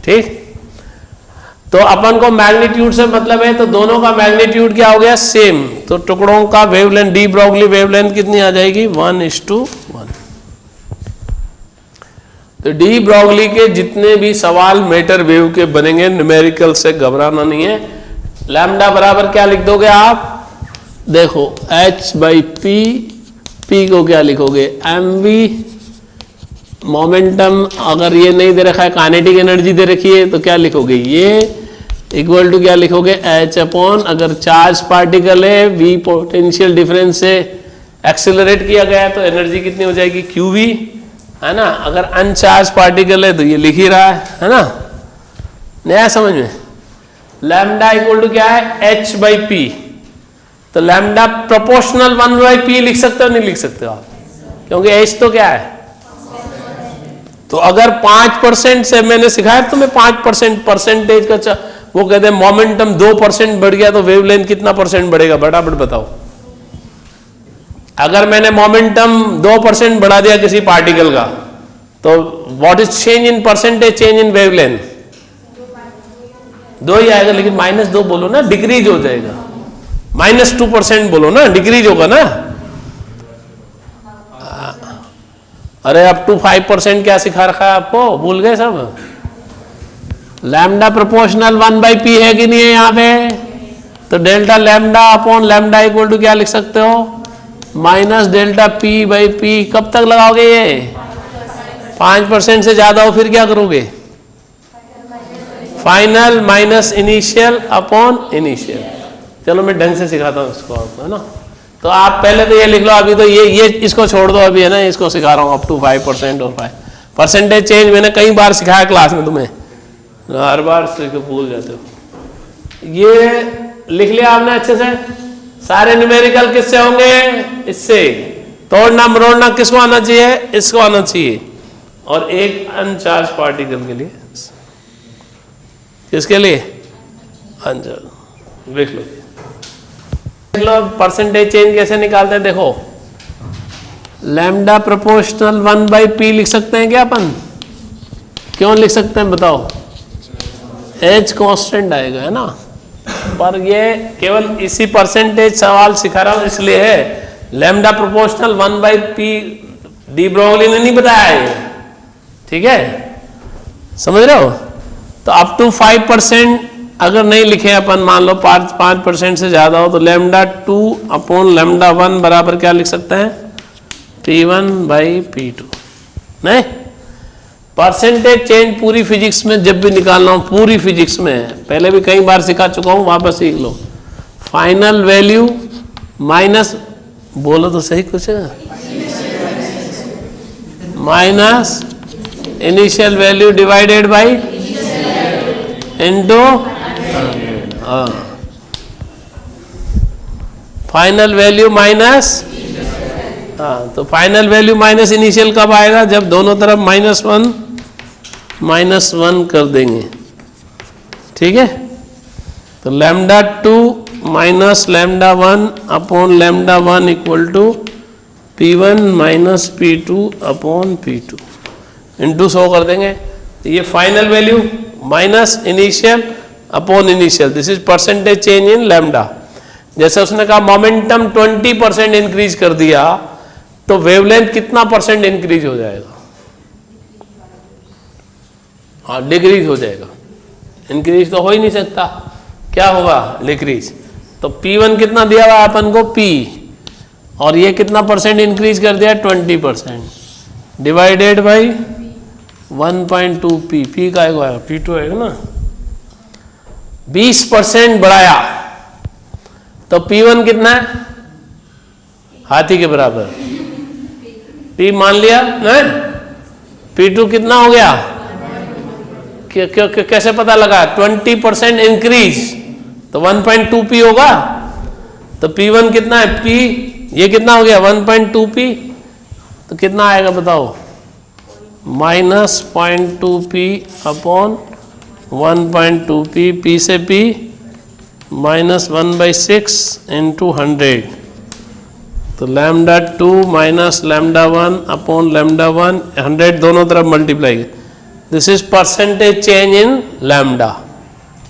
Speaker 1: ठीक? तो अपन को मैग्नीट्यूड से मतलब है, तो दोनों का मैग्नीट्यूड क्या हो गया? सेम। तो टुकड़ों का वेवलेंथ, डी ब्रोगली वेवलेंथ कितनी आ जाएगी? 1:1। तो डी ब्रोगली के जितने भी सवाल मैटर वेव के बनेंगे, न्यूमेरिकल से घबराना नहीं है। लैम्डा बराबर क्या लिख दोगे आप? देखो h/p, p को क्या लिखोगे? mv। मोमेंटम अगर ये नहीं दे रखा है, काइनेटिक एनर्जी दे रखी है, तो क्या लिखोगे? ये इक्वल टू क्या लिखोगे? h/, अगर चार्ज पार्टिकल है, v पोटेंशियल डिफरेंस से एक्सेलरेट किया गया तो एनर्जी कितनी हो जाएगी? qv। है ना। अगर अनचार्ज पार्टिकल है तो ये लिख ही रहा है ना। नया समझ में। लैम्डा इक्वल टू क्या है, h बाई पी। तो लैम्डा प्रोपोर्शनल 1 बाई पी लिख सकते हो नहीं लिख सकते हो आप, क्योंकि h तो क्या है। तो अगर 5% से मैंने सिखाया तुम्हें 5% परसेंटेज का, वो कहते हैं मोमेंटम 2% बढ़ गया तो वेवलेंथ कितना परसेंट बढ़ेगा, फटाफट बताओ। अगर मैंने मोमेंटम 2% बढ़ा दिया किसी पार्टिकल का, तो what is change in percentage change in wavelength, 2 ही आएगा। लेकिन -2 बोलो ना, डिक्रीज हो जाएगा। -2% बोलो ना, डिक्रीज होगा ना। अरे अप टू 5% क्या सिखा रखा है आपको, भूल गए सब। लैम्डा प्रोपोर्शनल 1 बाई पी है कि नहीं है यहाँ पे। तो delta lambda upon lambda equal to क्या लिख सकते हो, minus delta P by P. कब तक लगाओगे ये, 5% से ज्यादा हो फिर क्या करोगे, final minus initial upon initial. चलो मैं ढंग से सिखाता हूँ इसको आपको, है ना। तो आप पहले तो ये लिख लो, अभी तो ये इसको छोड़ दो अभी, है ना। इसको सिखा रहा हूँ अप टू 5% और 5 परसेंटेज चेंज मैंने कई बार सिखाया क्लास में तुम्हें, हर बार भूल जाते हो। ये लिख लिया आपने अच्छे से। सारे न्यूमेरिकल किससे होंगे, इससे। तोड़ना मरोड़ना किसको आना चाहिए, इसको आना चाहिए। और एक अनचार्ज पार्टिकल के लिए, किसके लिए, अनचार्ज। देख लो परसेंटेज चेंज कैसे निकालते हैं। देखो लैम्डा प्रोपोर्शनल 1 बाई पी लिख सकते हैं क्या अपन, क्यों लिख सकते हैं बताओ, एच कांस्टेंट आएगा, है ना। पर ये केवल इसी परसेंटेज सवाल सिखा रहा हूं इसलिए है। Lambda proportional 1 by P de Broglie ने नहीं बताया है, ठीक है, समझ रहे हो। तो अप टू 5% अगर नहीं लिखे अपन, मान लो 5% से ज्यादा हो, तो लैम्डा 2 अपॉन लैम्डा 1 बराबर क्या लिख सकते हैं, P1 बाई P2। नहीं, परसेंटेज चेंज पूरी फिजिक्स में जब भी निकालना हो, पूरी फिजिक्स में पहले भी कई बार सिखा चुका हूं, वापस सीख लो। फाइनल वैल्यू माइनस, बोलो तो सही कुछ, minus initial value divided by into final value minus, हाँ। तो फाइनल वैल्यू माइनस इनिशियल कब आएगा, जब दोनों तरफ -1 कर देंगे, ठीक है। तो lambda 2 minus lambda 1 upon lambda 1 equal to P1 minus P2 upon P2 into 100 कर देंगे। तो ये final value minus initial upon initial, this is percentage change in lambda. जैसे उसने कहा मोमेंटम 20% इंक्रीज कर दिया, तो वेवलेंथ कितना परसेंट इंक्रीज हो जाएगा, हाँ डिक्रीज हो जाएगा। इंक्रीज तो हो ही नहीं सकता, क्या होगा, डिक्रीज। तो P1 कितना दिया हुआ अपन को, P, और ये कितना परसेंट इंक्रीज कर दिया, 20%, डिवाइडेड बाई 1.2 P का आएगा, P2 आएगा ना। 20% बढ़ाया तो P1 कितना है, हाथी के बराबर। P मान लिया ना, P2 कितना हो गया, कैसे पता लगा, 20% इंक्रीज तो 1.2 P होगा। तो P1 कितना है, P ये कितना हो गया, 1.2 P। तो कितना आएगा बताओ, -0.2 P अपॉन 1.2 P, P से P -1/6 इंटू 100। तो lambda 2 minus lambda 1 upon lambda 1, 100 दोनों तरफ multiply. This is percentage change in lambda.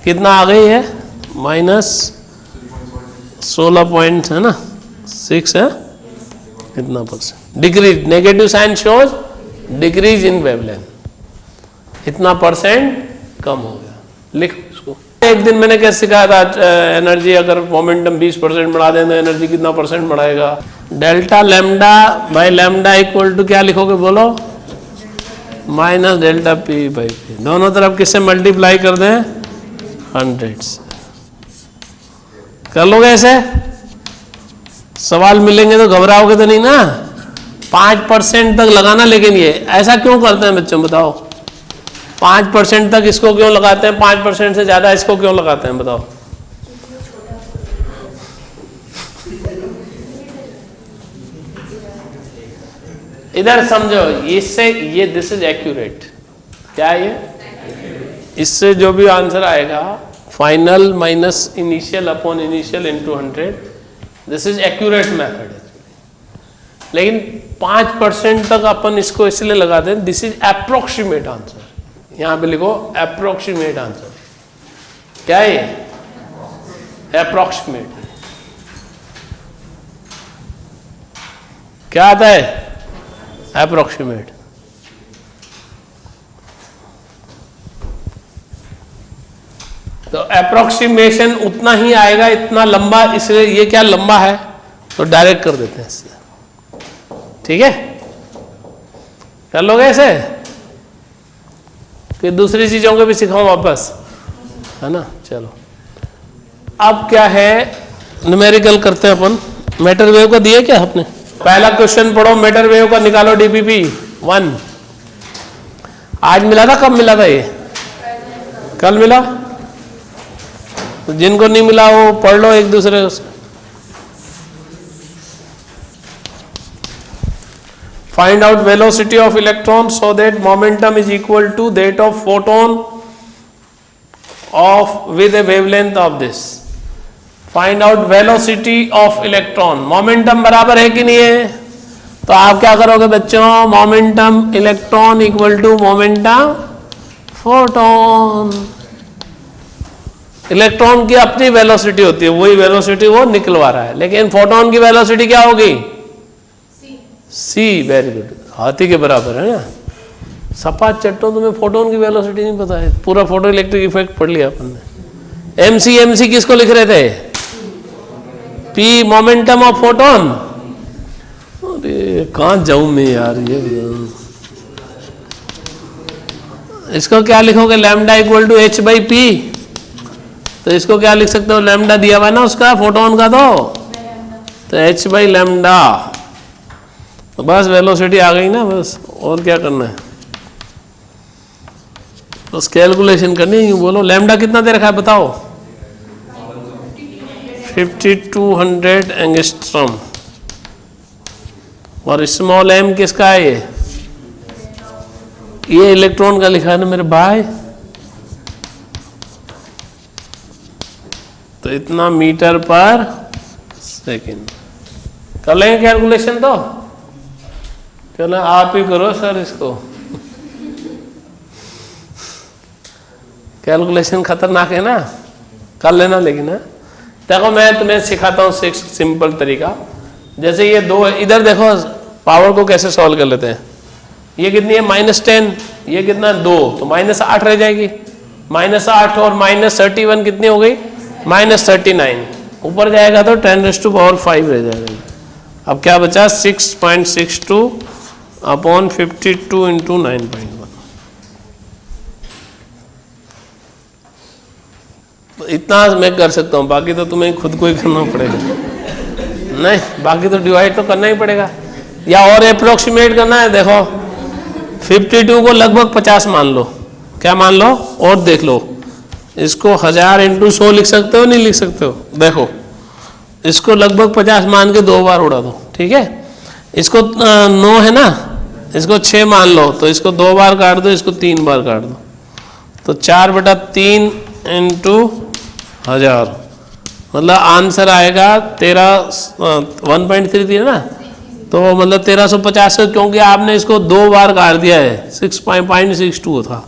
Speaker 1: कितना आ गई है, -16 पॉइंट, है ना, 6 है, कितना percent decrease, negative sign shows decrease in wavelength, इतना परसेंट कम हो गया। लिखो इसको। एक दिन मैंने कैसे सिखाया था, एनर्जी अगर मोमेंटम 20% बढ़ा दें तो एनर्जी कितना परसेंट बढ़ाएगा। Delta lambda by lambda equal to क्या लिखोगे बोलो, minus delta P by P. दोनों तरफ किससे मल्टीप्लाई कर दें, 100 से। कर लोगे ऐसे, सवाल मिलेंगे तो घबराओगे तो नहीं ना। 5% तक लगाना, लेकिन ये ऐसा क्यों करते हैं बच्चों बताओ? 5% तक इसको क्यों लगाते हैं, 5% से ज्यादा इसको क्यों लगाते हैं बताओ? इधर समझो, इससे ये दिस इज एक्यूरेट। क्या है ये? इससे जो भी आंसर आएगा final minus initial upon initial into 100, this is accurate method. लेकिन 5% तक अपन इसको इसलिए लगाते हैं, दिस इज अप्रोक्सीमेट आंसर। यहां पे लिखो अप्रोक्सीमेट आंसर। क्या है ये? अप्रोक्सीमेट। क्या आता है? अप्रोक्सीमेट। तो अप्रोक्सीमेशन उतना ही आएगा, इतना लंबा, इसलिए ये क्या लंबा है तो डायरेक्ट कर देते हैं इससे। ठीक है, कर लोगे ऐसे कि दूसरी चीजों को भी सिखाऊं वापस, है ना? चलो अब क्या है, न्यूमेरिकल करते हैं अपन। मैटर वेव का दिया क्या आपने? पहला क्वेश्चन पढ़ो, मैटर वेव का निकालो डीपीपी 1। आज मिला था? कब मिला था ये? कल मिला। तो जिनको नहीं मिला वो पढ़ लो एक दूसरे से। Find out velocity of electron so that momentum is equal to that of photon of with a wavelength of this. Find out velocity of electron. Momentum बराबर है कि नहीं है? तो आप क्या करोगे बच्चों? Momentum electron equal to momentum photon. Electron की अपनी वेलोसिटी होती है, वही वेलोसिटी वो निकलवा रहा है, लेकिन फोटोन की वेलोसिटी क्या होगी? सी। वेरी गुड, हाथी के बराबर है ना। सपा चट्टो, तुम्हें फोटोन की वेलोसिटी नहीं पता है? पूरा फोटो इलेक्ट्रिक इफेक्ट पढ़ लिया अपन ने। एमसी किसको लिख रहे थे? P, momentum of photon. अरे कहां जाऊं मैं यार, ये इसको क्या लिखोगे? Lambda equal to H by P. तो इसको क्या लिख सकते हो? लैम्डा दिया हुआ है ना उसका, फोटोन का, तो एच बाई लैम्डा। तो बस वेलोसिटी आ गई ना, बस और क्या करना है? बस कैलकुलेशन करनी है। यूँ बोलो, लैम्डा कितना दे रखा है बताओ? 5200 एंगस्ट्रॉम। और स्मॉल एम किसका है? ये इलेक्ट्रॉन का लिखा है ना मेरे भाई। तो इतना मीटर पर सेकेंड। कर लेंगे कैलकुलेशन? तो चलो आप ही करो सर इसको। कैलकुलेशन खतरनाक है ना, कर लेना। लेकिन है, देखो मैं तुम्हें सिखाता हूँ सिंपल तरीका। जैसे ये दो, इधर देखो पावर को कैसे सॉल्व कर लेते हैं। ये कितनी है? -10। ये कितना? 2, तो -8 रह जाएगी। -8 और -31 कितनी हो गई? -39। ऊपर जाएगा तो 10⁵ रह जाएगा। अब क्या बचा? 6.62 अपॉन 52 इंटू 9.1। तो इतना मैं कर सकता हूँ, बाकी तो तुम्हें खुद को ही करना पड़ेगा। नहीं, बाकी तो डिवाइड तो करना ही पड़ेगा, या और अप्रोक्सीमेट करना है। देखो 52 को लगभग 50 मान लो। क्या मान लो? और देख लो, इसको 1000 इंटू 100 लिख सकते हो, नहीं लिख सकते हो? देखो इसको लगभग 50 मान के 2 बार उड़ा दो। ठीक है, इसको 9 है ना, इसको 6 मान लो, तो इसको 2 बार काट दो, इसको 3 बार काट दो, तो 4/3 इंटू 1000, मतलब आंसर आएगा 1.33 है ना, तो मतलब 1350, क्योंकि आपने इसको 2 बार काट दिया है। 6.62 था,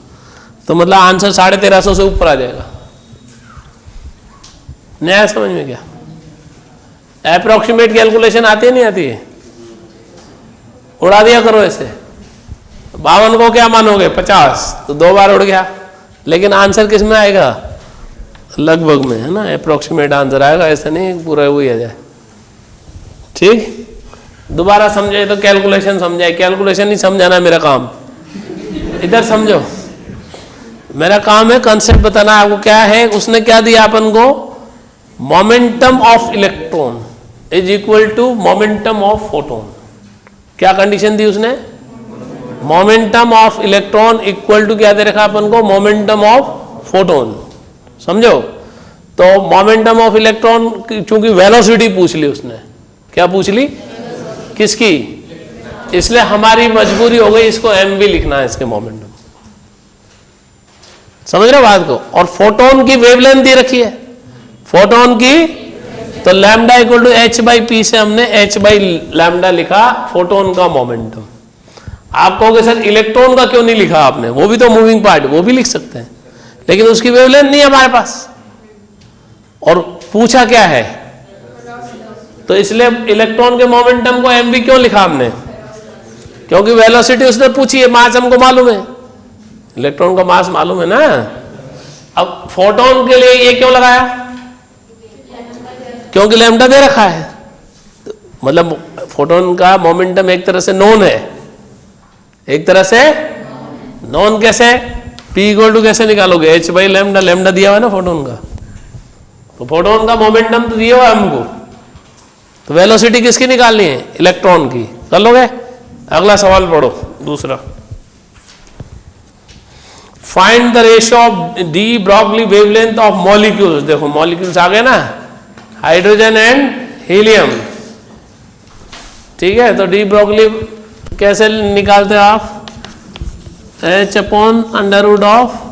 Speaker 1: तो मतलब आंसर 1350 से ऊपर आ जाएगा। नया समझ में क्या? अप्रोक्सीमेट कैलकुलेशन आती है नहीं आती है? उड़ा दिया करो ऐसे। 52 को क्या मानोगे? 50, तो 2 बार उड़ गया, लेकिन आंसर किस में आएगा? लगभग में, है ना। अप्रोक्सीमेट आंसर आएगा, ऐसा नहीं पूरा वही आ जाए। ठीक, दोबारा समझे तो कैलकुलेशन समझाए। कैलकुलेशन नहीं समझाना मेरा काम, इधर समझो। मेरा काम है कंसेप्ट बताना आपको। क्या है उसने क्या दिया अपन को? Momentum of electron is equal to momentum of photon. क्या कंडीशन दी उसने? Momentum of electron equal to क्या दे रखा अपन को? Momentum of photon. समझो? तो मोमेंटम ऑफ इलेक्ट्रॉन चूंकि वेलोसिटी पूछ ली उसने, क्या पूछ ली? किसकी? इसलिए हमारी मजबूरी हो गई इसको एम भी लिखना है, इसके मोमेंटम। समझ रहे हो बात को? और फोटोन की वेवलेंथ दे रखी है, फोटोन की, तो lambda equal to H by P से हमने एच बाई लैम्डा लिखा फोटोन का मोमेंटम। आप कहोगे सर इलेक्ट्रॉन का क्यों नहीं लिखा आपने? वो भी तो मूविंग पार्ट, वो भी लिख सकते हैं, लेकिन उसकी वेवलेंथ नहीं है हमारे पास। और पूछा क्या है? तो इसलिए इलेक्ट्रॉन के मोमेंटम को एम भी क्यों लिखा हमने? क्योंकि वेलोसिटी उसने पूछी है, मास हमको मालूम है, इलेक्ट्रॉन का मास मालूम है ना। अब फोटोन के लिए ये क्यों लगाया? क्योंकि लैम्डा दे रखा है, मतलब फोटोन का मोमेंटम एक तरह से नोन है, एक तरह से नोन। कैसे? P इक्वल टू कैसे निकालोगे? एच बाई लैम्डा, लैम्डा दिया हुआ है ना फोटोन का, तो फोटोन का मोमेंटम तो दिया हुआ है हमको, तो वेलोसिटी किसकी निकालनी है? इलेक्ट्रॉन की। कर लोगे? अगला सवाल पढ़ो, दूसरा। Find the ratio of D Broglie wavelength of molecules. देखो मॉलिक्यूल्स आ गए ना, हाइड्रोजन एंड हीलियम, ठीक है। तो डी ब्रॉगली कैसे निकालते हो आप? H upon under root of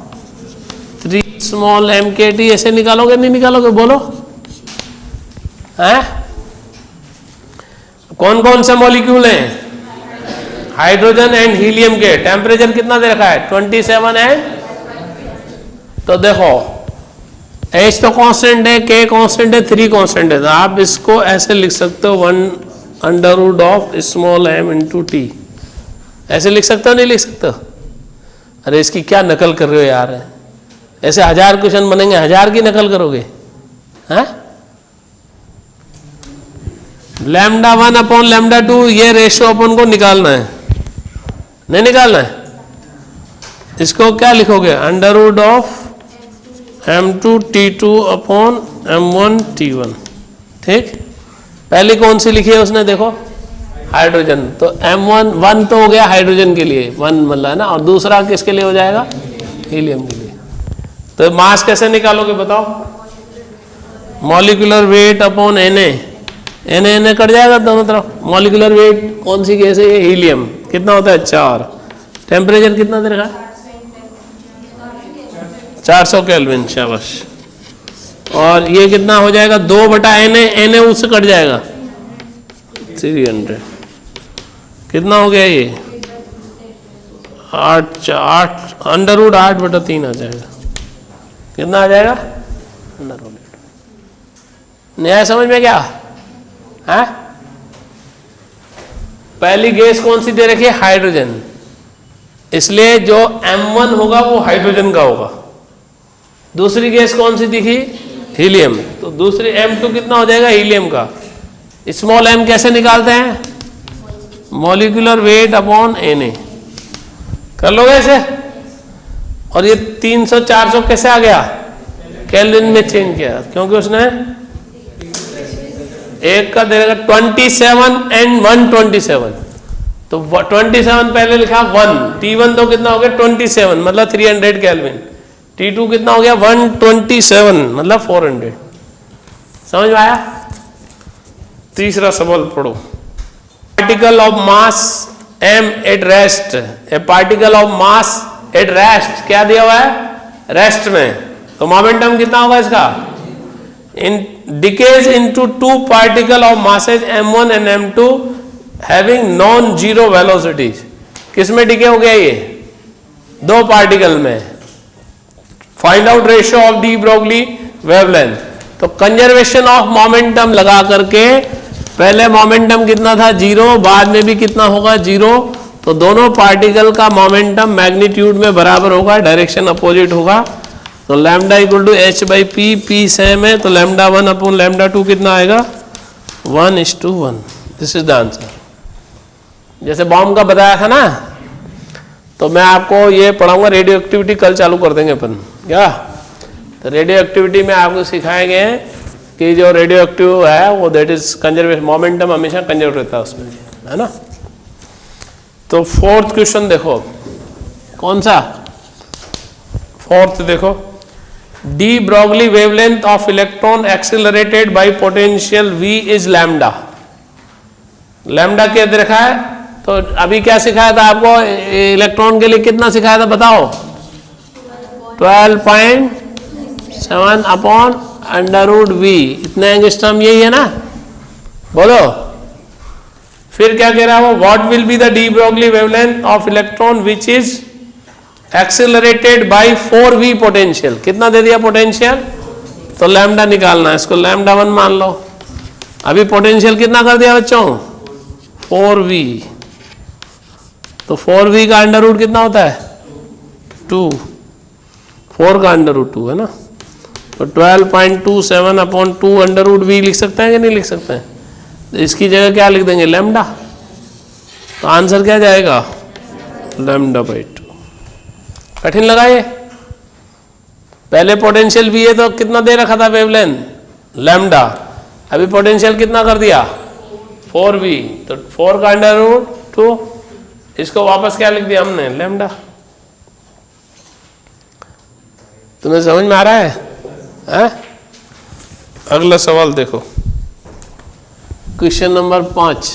Speaker 1: 3 small mkt, ऐसे निकालोगे? नहीं निकालोगे? बोलो हैं? कौन कौन से मॉलिक्यूल हैं? हाइड्रोजन एंड हीलियम के। टेम्परेचर कितना दे रखा है? 27 है। तो देखो H तो कांस्टेंट है, K कांस्टेंट है, 3 कांस्टेंट है, तो आप इसको ऐसे लिख सकते हो 1 under root of small m into T. ऐसे लिख सकते हो? नहीं लिख सकते हो? अरे इसकी क्या नकल कर रहे हो यार? ऐसे 1000 क्वेश्चन बनेंगे, 1000 की नकल करोगे? हैं? लैम्डा 1 अपॉन लैम्डा 2, ये रेशियो अपन को निकालना है, नहीं निकालना है? इसको क्या लिखोगे? Under root of m2 t2 upon m1 t1, ठीक। पहली कौन सी लिखी है उसने? देखो हाइड्रोजन, तो m1 1 तो हो गया हाइड्रोजन के लिए, 1 मतलब है ना, और दूसरा किसके लिए हो जाएगा? हीलियम के लिए। तो मास कैसे निकालोगे बताओ? Molecular weight upon Na, Na cut जाएगा दोनों तरफ। मॉलिक्यूलर वेट कौन सी गैस है? ये हीलियम। कितना होता है? 4। टेम्परेचर कितना दे रखा है? 400 केल्विन, शाबाश। और ये कितना हो जाएगा? 2/Na, उससे कट जाएगा 300। कितना हो गया ये? 8 अंडर रूट 8/3 आ जाएगा। कितना आ जाएगा? Under root. नया समझ में क्या है? पहली गैस कौन सी दे रखी है? हाइड्रोजन, इसलिए जो M1 होगा वो हाइड्रोजन का होगा। दूसरी गैस कौन सी दिखी? हीलियम, तो दूसरी M2 कितना हो जाएगा? हीलियम का। स्मॉल m कैसे निकालते हैं? Molecular weight upon Na। कर लोगे ऐसे? और ये 300 400 कैसे आ गया? केल्विन में चेंज किया, क्योंकि उसने एक का दे देगा 27 एंड 127, तो 27 पहले लिखा 1, T1 तो कितना हो गया? 27 मतलब 300 केल्विन, T2 कितना हो गया? 127 मतलब 400। समझ में आया? तीसरा सवाल पढ़ो। Particle of mass m at rest, A particle of mass at rest, क्या दिया हुआ है? रेस्ट में, तो मोमेंटम कितना होगा इसका? In decays into 2 particle of masses m1 and m2 having non zero velocities. किस में डिके हो गया ये? 2 पार्टिकल में। Find out ratio of de Broglie wavelength. तो कंजर्वेशन ऑफ मोमेंटम लगा करके पहले मोमेंटम कितना था? 0, बाद में भी कितना होगा? 0। तो दोनों पार्टिकल का मोमेंटम मैग्नीट्यूड में बराबर होगा, डायरेक्शन अपोजिट होगा। तो lambda equal to H by P, P same है, तो लैम्डा 1 अपॉन लैम्डा 2 कितना आएगा? 1:1। This is the answer. जैसे बॉम्ब का बताया था ना, तो मैं आपको ये पढ़ाऊंगा। रेडियो एक्टिविटी कल चालू कर देंगे अपन, क्या? तो रेडियो एक्टिविटी में आपको सिखाएंगे कि जो रेडियो एक्टिव है वो दैट इज कंजर्वेशन, मोमेंटम हमेशा कंजर्व रहता है उसमें, है ना। तो फोर्थ क्वेश्चन देखो, कौन सा फोर्थ देखो, D Broglie wavelength of electron accelerated bye potential V is lambda. Lambda क्या दे रखा है? तो अभी क्या सिखाया था आपको, इलेक्ट्रॉन के लिए कितना सिखाया था बताओ? 12.7 अपॉन √V, इतने एंगस्ट्रॉम, यही है ना? बोलो फिर क्या कह रहा है वो, what will be the de Broglie wavelength of electron which is accelerated by 4V potential. कितना दे दिया पोटेंशियल? तो लैम्डा निकालना है, इसको लैम्डा 1 मान लो। अभी पोटेंशियल कितना कर दिया बच्चों? 4V। तो 4V का अंडर रूट कितना होता है? 2। 4 का अंडर रूट 2 है ना, तो 12.27 अपॉन 2 √V लिख सकते हैं कि नहीं लिख सकते हैं? तो इसकी जगह क्या लिख देंगे? लैम्डा। तो आंसर क्या जाएगा? λ/2। कठिन लगा ये? पहले पोटेंशियल भी है तो कितना दे रखा था वेवलेंथ? लैम्डा। अभी पोटेंशियल कितना कर दिया? 4V। तो 4 का अंडर रूट 2, इसको वापस क्या लिख दिया हमने? लैम्डा। तुम्हें समझ में आ रहा है? अगला सवाल देखो, question number 5।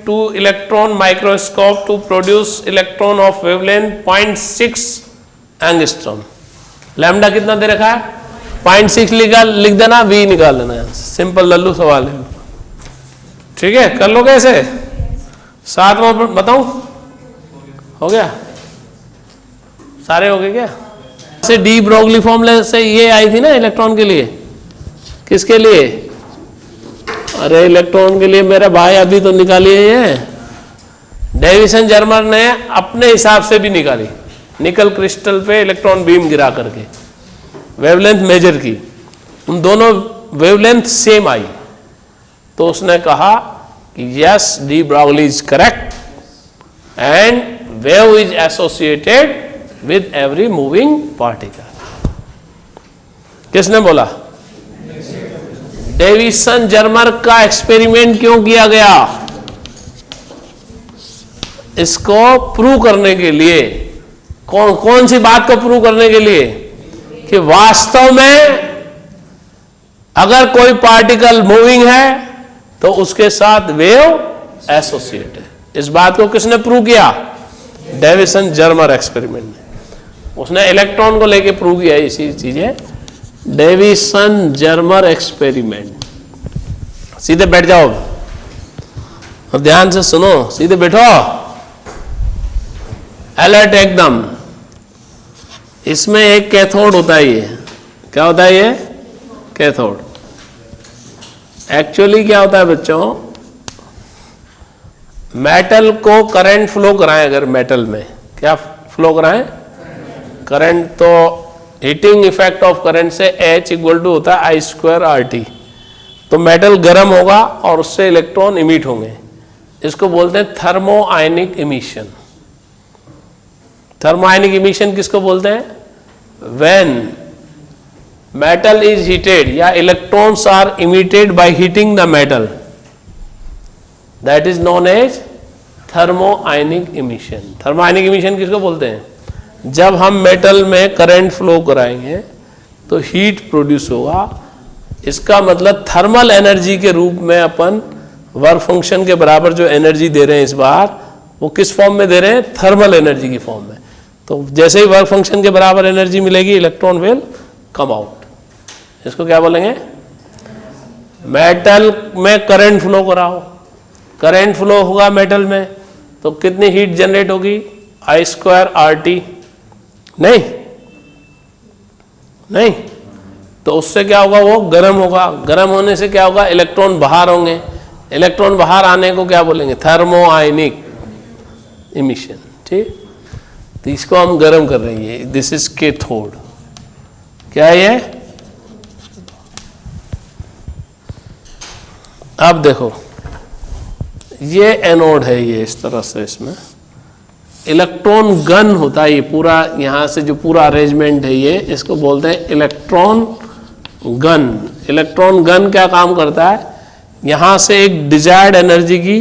Speaker 1: 2 electron microscope to produce electron of wavelength 0.6 angstrom. Lambda कितना दे रखा है? 0.6 लिख देना, V निकाल लेना है। सिंपल लल्लू सवाल है, ठीक है? कर लो कैसे? 7वां बताऊं? हो गया? सारे हो गए क्या? से डी ब्रॉगली फॉर्मूले से ये आई थी ना इलेक्ट्रॉन के लिए। किसके लिए? अरे इलेक्ट्रॉन के लिए मेरे भाई, अभी तो निकालिए ये। डेविसन जर्मर ने अपने हिसाब से भी निकाली, निकल क्रिस्टल पे इलेक्ट्रॉन बीम गिरा करके वेवलेंथ मेजर की, उन दोनों वेवलेंथ सेम आई। तो उसने कहा कि yes, de Broglie is correct and wave is associated with every moving particle. किसने बोला? डेविसन जर्मर का एक्सपेरिमेंट क्यों किया गया? इसको प्रूव करने के लिए। कौन सी बात को प्रूव करने के लिए? कि वास्तव में अगर कोई पार्टिकल मूविंग है तो उसके साथ वेव एसोसिएट है। इस बात को किसने प्रूव किया? डेविसन जर्मर एक्सपेरिमेंट ने। उसने इलेक्ट्रॉन को लेके प्रूव किया इसी चीजें, डेविसन जर्मर एक्सपेरिमेंट। सीधे बैठ जाओ और ध्यान से सुनो, सीधे बैठो, अलर्ट एकदम। इसमें एक कैथोड होता है। ये क्या होता है? ये कैथोड। एक्चुअली क्या होता है बच्चों, मेटल को करंट फ्लो कराएं, अगर मेटल में क्या फ्लो कराएं? करंट। तो हीटिंग इफेक्ट ऑफ करंट से H = होता है I²RT। तो मेटल गर्म होगा और उससे इलेक्ट्रॉन इमिट होंगे। इसको बोलते हैं thermo ionic emission. Thermo ionic emission किसको बोलते हैं? व्हेन मेटल इज हीटेड या electrons are emitted by heating the metal, that is known as thermo ionic emission. Thermo ionic emission किसको बोलते हैं? जब हम मेटल में करंट फ्लो कराएंगे तो हीट प्रोड्यूस होगा। इसका मतलब थर्मल एनर्जी के रूप में अपन वर्क फंक्शन के बराबर जो एनर्जी दे रहे हैं इस बार, वो किस फॉर्म में दे रहे हैं? थर्मल एनर्जी की फॉर्म में। तो जैसे ही वर्क फंक्शन के बराबर एनर्जी मिलेगी, इलेक्ट्रॉन विल कम आउट। इसको क्या बोलेंगे? मेटल में करंट फ्लो कराओ, करंट फ्लो होगा मेटल में, तो कितनी हीट जनरेट होगी? I²RT। नहीं, तो उससे क्या होगा? वो गर्म होगा। गर्म होने से क्या होगा? इलेक्ट्रॉन बाहर होंगे। इलेक्ट्रॉन बाहर आने को क्या बोलेंगे? Thermo ionic emission. ठीक, तो इसको हम गर्म कर रहे हैं। This is cathode. क्या है ये? अब देखो, ये एनोड है, ये इस तरह से इसमें इलेक्ट्रॉन गन होता है। ये पूरा यहाँ से जो पूरा अरेंजमेंट है, ये इसको बोलते हैं इलेक्ट्रॉन गन। इलेक्ट्रॉन गन क्या काम करता है? यहाँ से एक डिजायर्ड एनर्जी की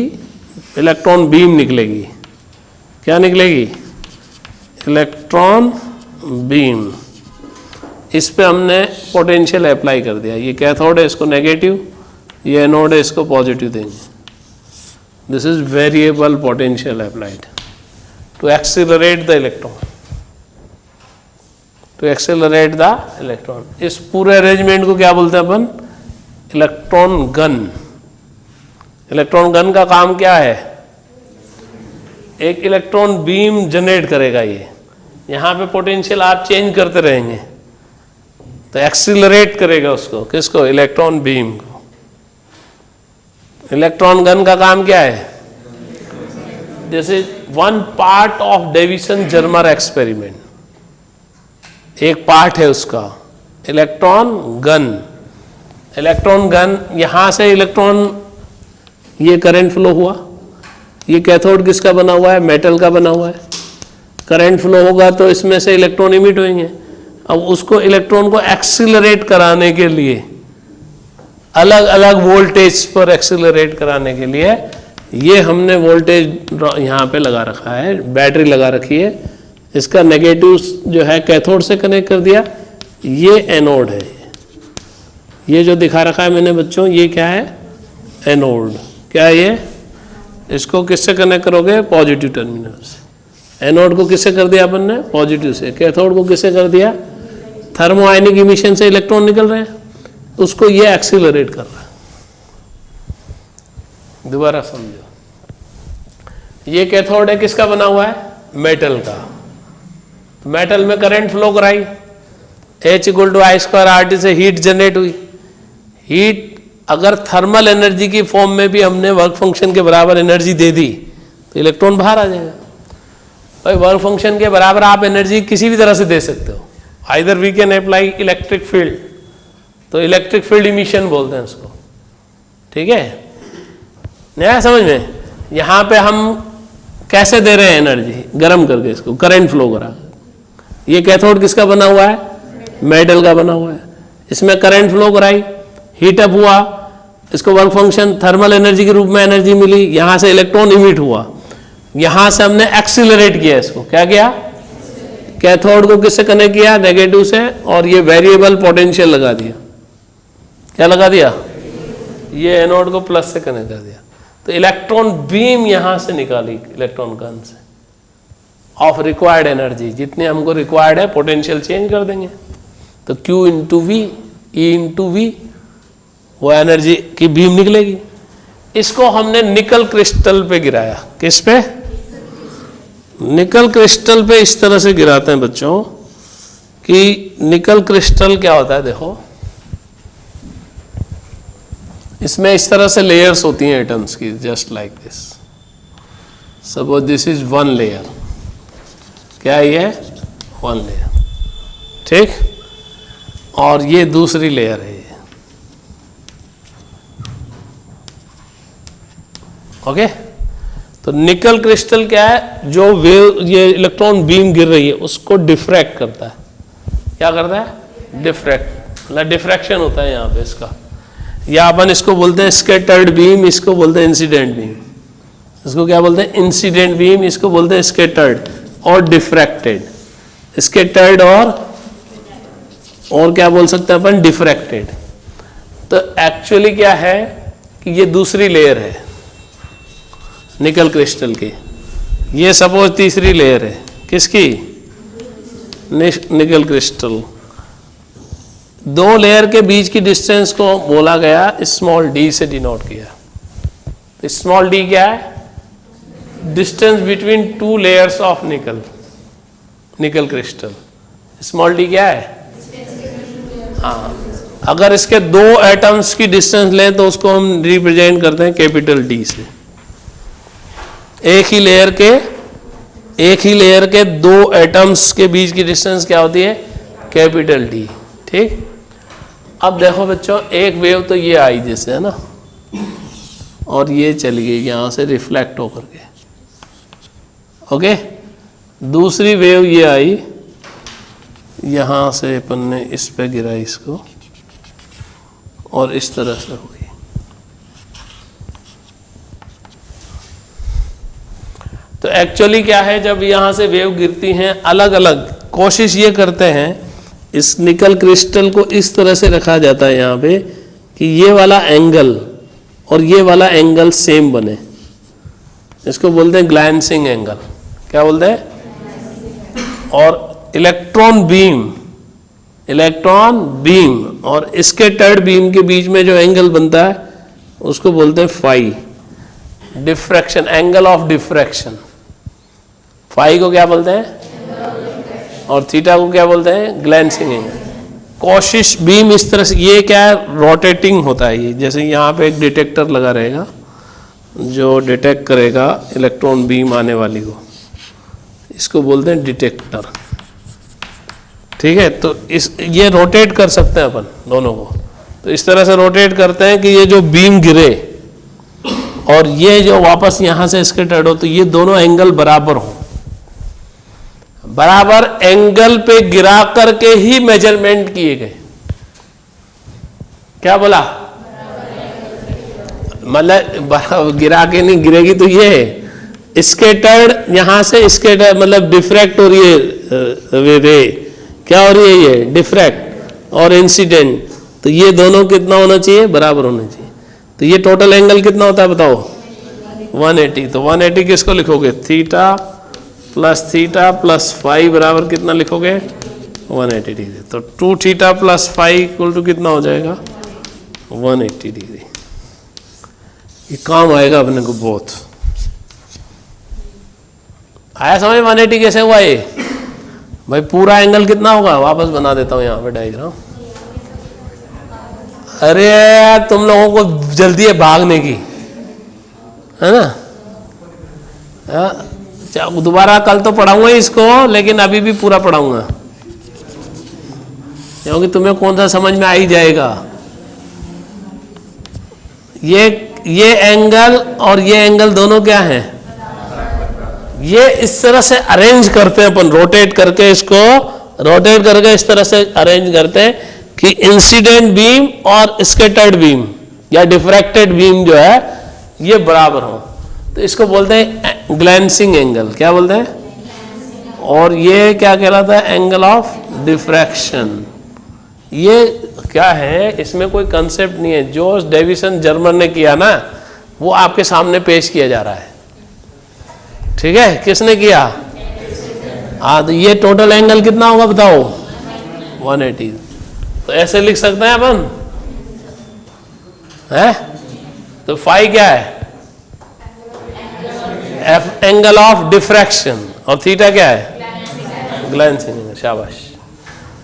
Speaker 1: इलेक्ट्रॉन बीम निकलेगी। क्या निकलेगी? Electron beam. इस पे हमने पोटेंशियल अप्लाई कर दिया। ये कैथोड है, इसको नेगेटिव, ये एनोड है, इसको पॉजिटिव देंगे। This is variable potential applied to accelerate the electron, to accelerate the electron. इस पूरे अरेंजमेंट को क्या बोलते हैं अपन? Electron gun. इलेक्ट्रॉन गन का काम क्या है? एक इलेक्ट्रॉन बीम जनरेट करेगा। ये यहाँ पे पोटेंशियल आप चेंज करते रहेंगे तो एक्सीलरेट करेगा उसको। किसको? इलेक्ट्रॉन बीम को। इलेक्ट्रॉन गन का काम क्या है? जैसे one part of Davisson Germer experiment, एक पार्ट है उसका इलेक्ट्रॉन गन। इलेक्ट्रॉन गन, यहां से इलेक्ट्रॉन, ये करंट फ्लो हुआ। ये कैथोड किसका बना हुआ है? मेटल का बना हुआ है। करंट फ्लो होगा तो इसमें से इलेक्ट्रॉन इमिट होंगे। अब उसको, इलेक्ट्रॉन को एक्सीलरेट कराने के लिए, अलग अलग वोल्टेज पर एक्सीलरेट कराने के लिए, ये हमने वोल्टेज यहाँ पे लगा रखा है, बैटरी लगा रखी है। इसका नेगेटिव जो है कैथोड से कनेक्ट कर दिया, ये एनोड है। ये जो दिखा रखा है मैंने बच्चों, ये क्या है? एनोड। क्या है ये? इसको किससे कनेक्ट करोगे? पॉजिटिव टर्मिनल से। एनोड को किससे कर दिया अपन ने? पॉजिटिव से। कैथोड को किससे कर दिया? थर्मो आयनिक इमिशन से इलेक्ट्रॉन निकल रहे हैं, उसको ये एक्सीलरेट कर रहा है। दोबारा समझो, ये कैथोड है, किसका बना हुआ है? मेटल का। तो मेटल में करंट फ्लो कराई, H = I²RT से हीट जनरेट हुई। हीट अगर थर्मल एनर्जी की फॉर्म में भी हमने वर्क फंक्शन के बराबर एनर्जी दे दी तो इलेक्ट्रॉन बाहर आ जाएगा। भाई वर्क फंक्शन के बराबर आप एनर्जी किसी भी तरह से दे सकते हो। Either we can apply electric field, तो इलेक्ट्रिक फील्ड इमिशन बोलते हैं उसको। ठीक है, नया समझ में? यहां पे हम कैसे दे रहे हैं एनर्जी? गर्म करके इसको, करंट फ्लो करा। ये कैथोड किसका बना हुआ है? मेटल का बना हुआ है। इसमें करंट फ्लो कराई, हीट अप हुआ, इसको वर्क फंक्शन थर्मल एनर्जी के रूप में एनर्जी मिली, यहां से इलेक्ट्रॉन इमिट हुआ, यहां से हमने एक्सीलरेट किया इसको। क्या किया? कैथोड को किससे कनेक्ट किया? नेगेटिव से, और ये वेरिएबल पोटेंशियल लगा दिया। क्या लगा दिया? ये एनोड को प्लस से कनेक्ट कर दिया। तो इलेक्ट्रॉन बीम यहां से निकाली इलेक्ट्रॉन गन से, ऑफ रिक्वायर्ड एनर्जी। जितने हमको रिक्वायर्ड है पोटेंशियल चेंज कर देंगे। तो Q × V, E × V, वो एनर्जी की बीम निकलेगी। इसको हमने निकल क्रिस्टल पे गिराया। किस पे? निकल क्रिस्टल पे इस तरह से गिराते हैं बच्चों कि निकल क्रिस्टल क्या होता है, देखो इसमें इस तरह से लेयर्स होती हैं एटम्स की, just like this. Suppose this is one layer. क्या है ये? One layer. ठीक, और ये दूसरी लेयर है। ओके, तो निकल क्रिस्टल क्या है? जो वेव, ये इलेक्ट्रॉन बीम गिर रही है उसको डिफ्रैक्ट करता है। क्या करता है? डिफ्रैक्ट, मतलब डिफ्रैक्शन होता है यहाँ पे इसका। या अपन इसको बोलते हैं स्कैटर्ड बीम, इसको बोलते हैं इंसिडेंट बीम। इसको क्या बोलते हैं? इंसिडेंट बीम, इसको बोलते हैं स्कैटर्ड और डिफ्रैक्टेड। स्कैटर्ड और क्या बोल सकते हैं अपन? डिफ्रैक्टेड। तो एक्चुअली क्या है कि ये दूसरी लेयर है निकल क्रिस्टल की। ये सपोज तीसरी लेयर है। किसकी? Nickel crystal. दो लेयर के बीच की डिस्टेंस को बोला गया स्मॉल d से डिनोट किया। तो स्मॉल d क्या है? Distance between two layers of nickel crystal. Small d क्या है? हाँ, अगर इसके दो एटम्स की डिस्टेंस लें तो उसको हम रिप्रेजेंट करते हैं कैपिटल D से। एक ही लेयर के दो एटम्स के बीच की डिस्टेंस क्या होती है? Capital D। ठीक, अब देखो बच्चों, एक वेव तो ये आई जैसे, है ना, और ये चली गई यहाँ से रिफ्लेक्ट होकर के। ओके, दूसरी वेव ये आई, यहाँ से अपन ने इस पे गिराई इसको, और इस तरह से हुई। तो एक्चुअली क्या है, जब यहाँ से वेव गिरती हैं अलग अलग, कोशिश ये करते हैं इस निकल क्रिस्टल को इस तरह से रखा जाता है यहाँ पे कि ये वाला एंगल और ये वाला एंगल सेम बने। इसको बोलते हैं ग्लैंसिंग एंगल। क्या बोलते हैं? और इलेक्ट्रॉन बीम और स्कैटर्ड बीम के बीच में जो एंगल बनता है उसको बोलते हैं phi. Diffraction, angle of diffraction. Phi को क्या बोलते हैं? और थीटा को क्या बोलते हैं? Glancing angle. कोशिश बीम इस तरह से, ये क्या है, रोटेटिंग होता है ये। जैसे यहाँ पे एक डिटेक्टर लगा रहेगा जो डिटेक्ट करेगा इलेक्ट्रॉन बीम आने वाली को, इसको बोलते हैं डिटेक्टर। ठीक है, तो ये रोटेट कर सकते हैं अपन दोनों को। तो इस तरह से रोटेट करते हैं कि ये जो बीम गिरे और ये जो वापस यहां से स्कैटर्ड हो, तो ये दोनों एंगल बराबर हो। बराबर एंगल पे गिरा करके ही मेजरमेंट किए गए। क्या बोला? मतलब गिरा के नहीं, गिरेगी तो ये स्कैटर्ड, यहां से स्कैटर मतलब डिफ्रैक्ट हो रही है रे, क्या हो रही है ये? डिफ्रैक्ट और इंसिडेंट। तो ये दोनों कितना होना चाहिए? बराबर होना चाहिए। तो ये टोटल एंगल कितना होता है बताओ? 180। तो 180 किसको लिखोगे? थीटा प्लस फाई बराबर कितना लिखोगे? 180 डिग्री। तो 2 theta plus phi equal to कितना हो जाएगा? 180 डिग्री। ये काम आएगा अपने को बहुत। आया समझ? 180 कैसे हुआ ये? भाई पूरा एंगल कितना होगा? वापस बना देता हूं यहाँ पे डायग्राम। अरे तुम लोगों को जल्दी है भागने की, है ना? दोबारा कल तो पढ़ाऊंगा इसको, लेकिन अभी भी पूरा पढ़ाऊंगा क्योंकि तुम्हें कौन सा समझ में आ ही जाएगा। ये एंगल और ये एंगल दोनों क्या हैं? ये इस तरह से अरेंज करते हैं अपन, रोटेट करके इस तरह से अरेंज करते हैं कि इंसिडेंट बीम और स्कैटर्ड बीम या डिफ्रैक्टेड बीम जो है ये बराबर हो। तो इसको बोलते हैं ग्लैंसिंग एंगल। क्या बोलते हैं? और ये क्या कहलाता है? Angle of diffraction. ये क्या है? इसमें कोई कंसेप्ट नहीं है। जो डेविसन जर्मन ने किया ना, वो आपके सामने पेश किया जा रहा है। ठीक है, किसने किया? हाँ, तो ये टोटल एंगल कितना होगा बताओ? 180। तो ऐसे लिख सकते हैं अपन, है? तो फाई क्या है? Angle of diffraction. और थीटा क्या है? ग्लैंसिंग। शाबाश।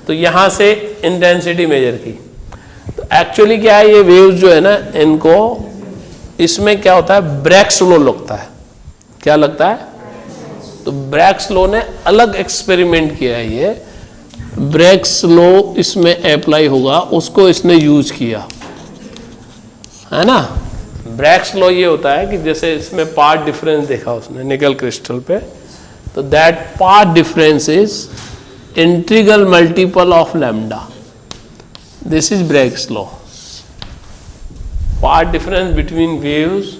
Speaker 1: तो यहां से इंटेंसिटी मेजर की। तो एक्चुअली क्या है, ये वेव्स जो है ना, इनको इसमें क्या होता है? ब्रैग्स लॉ लगता है। क्या लगता है? तो ब्रैग्स लॉ ने अलग एक्सपेरिमेंट किया है। ये ब्रैग्स लॉ इसमें अप्लाई होगा, उसको इसने यूज किया, है ना? ब्रैग्स लॉ ये होता है कि जैसे इसमें पार्ट डिफरेंस देखा उसने निकल क्रिस्टल पे, तो that path difference is integral multiple of lambda. This is Bragg's law. Path difference between waves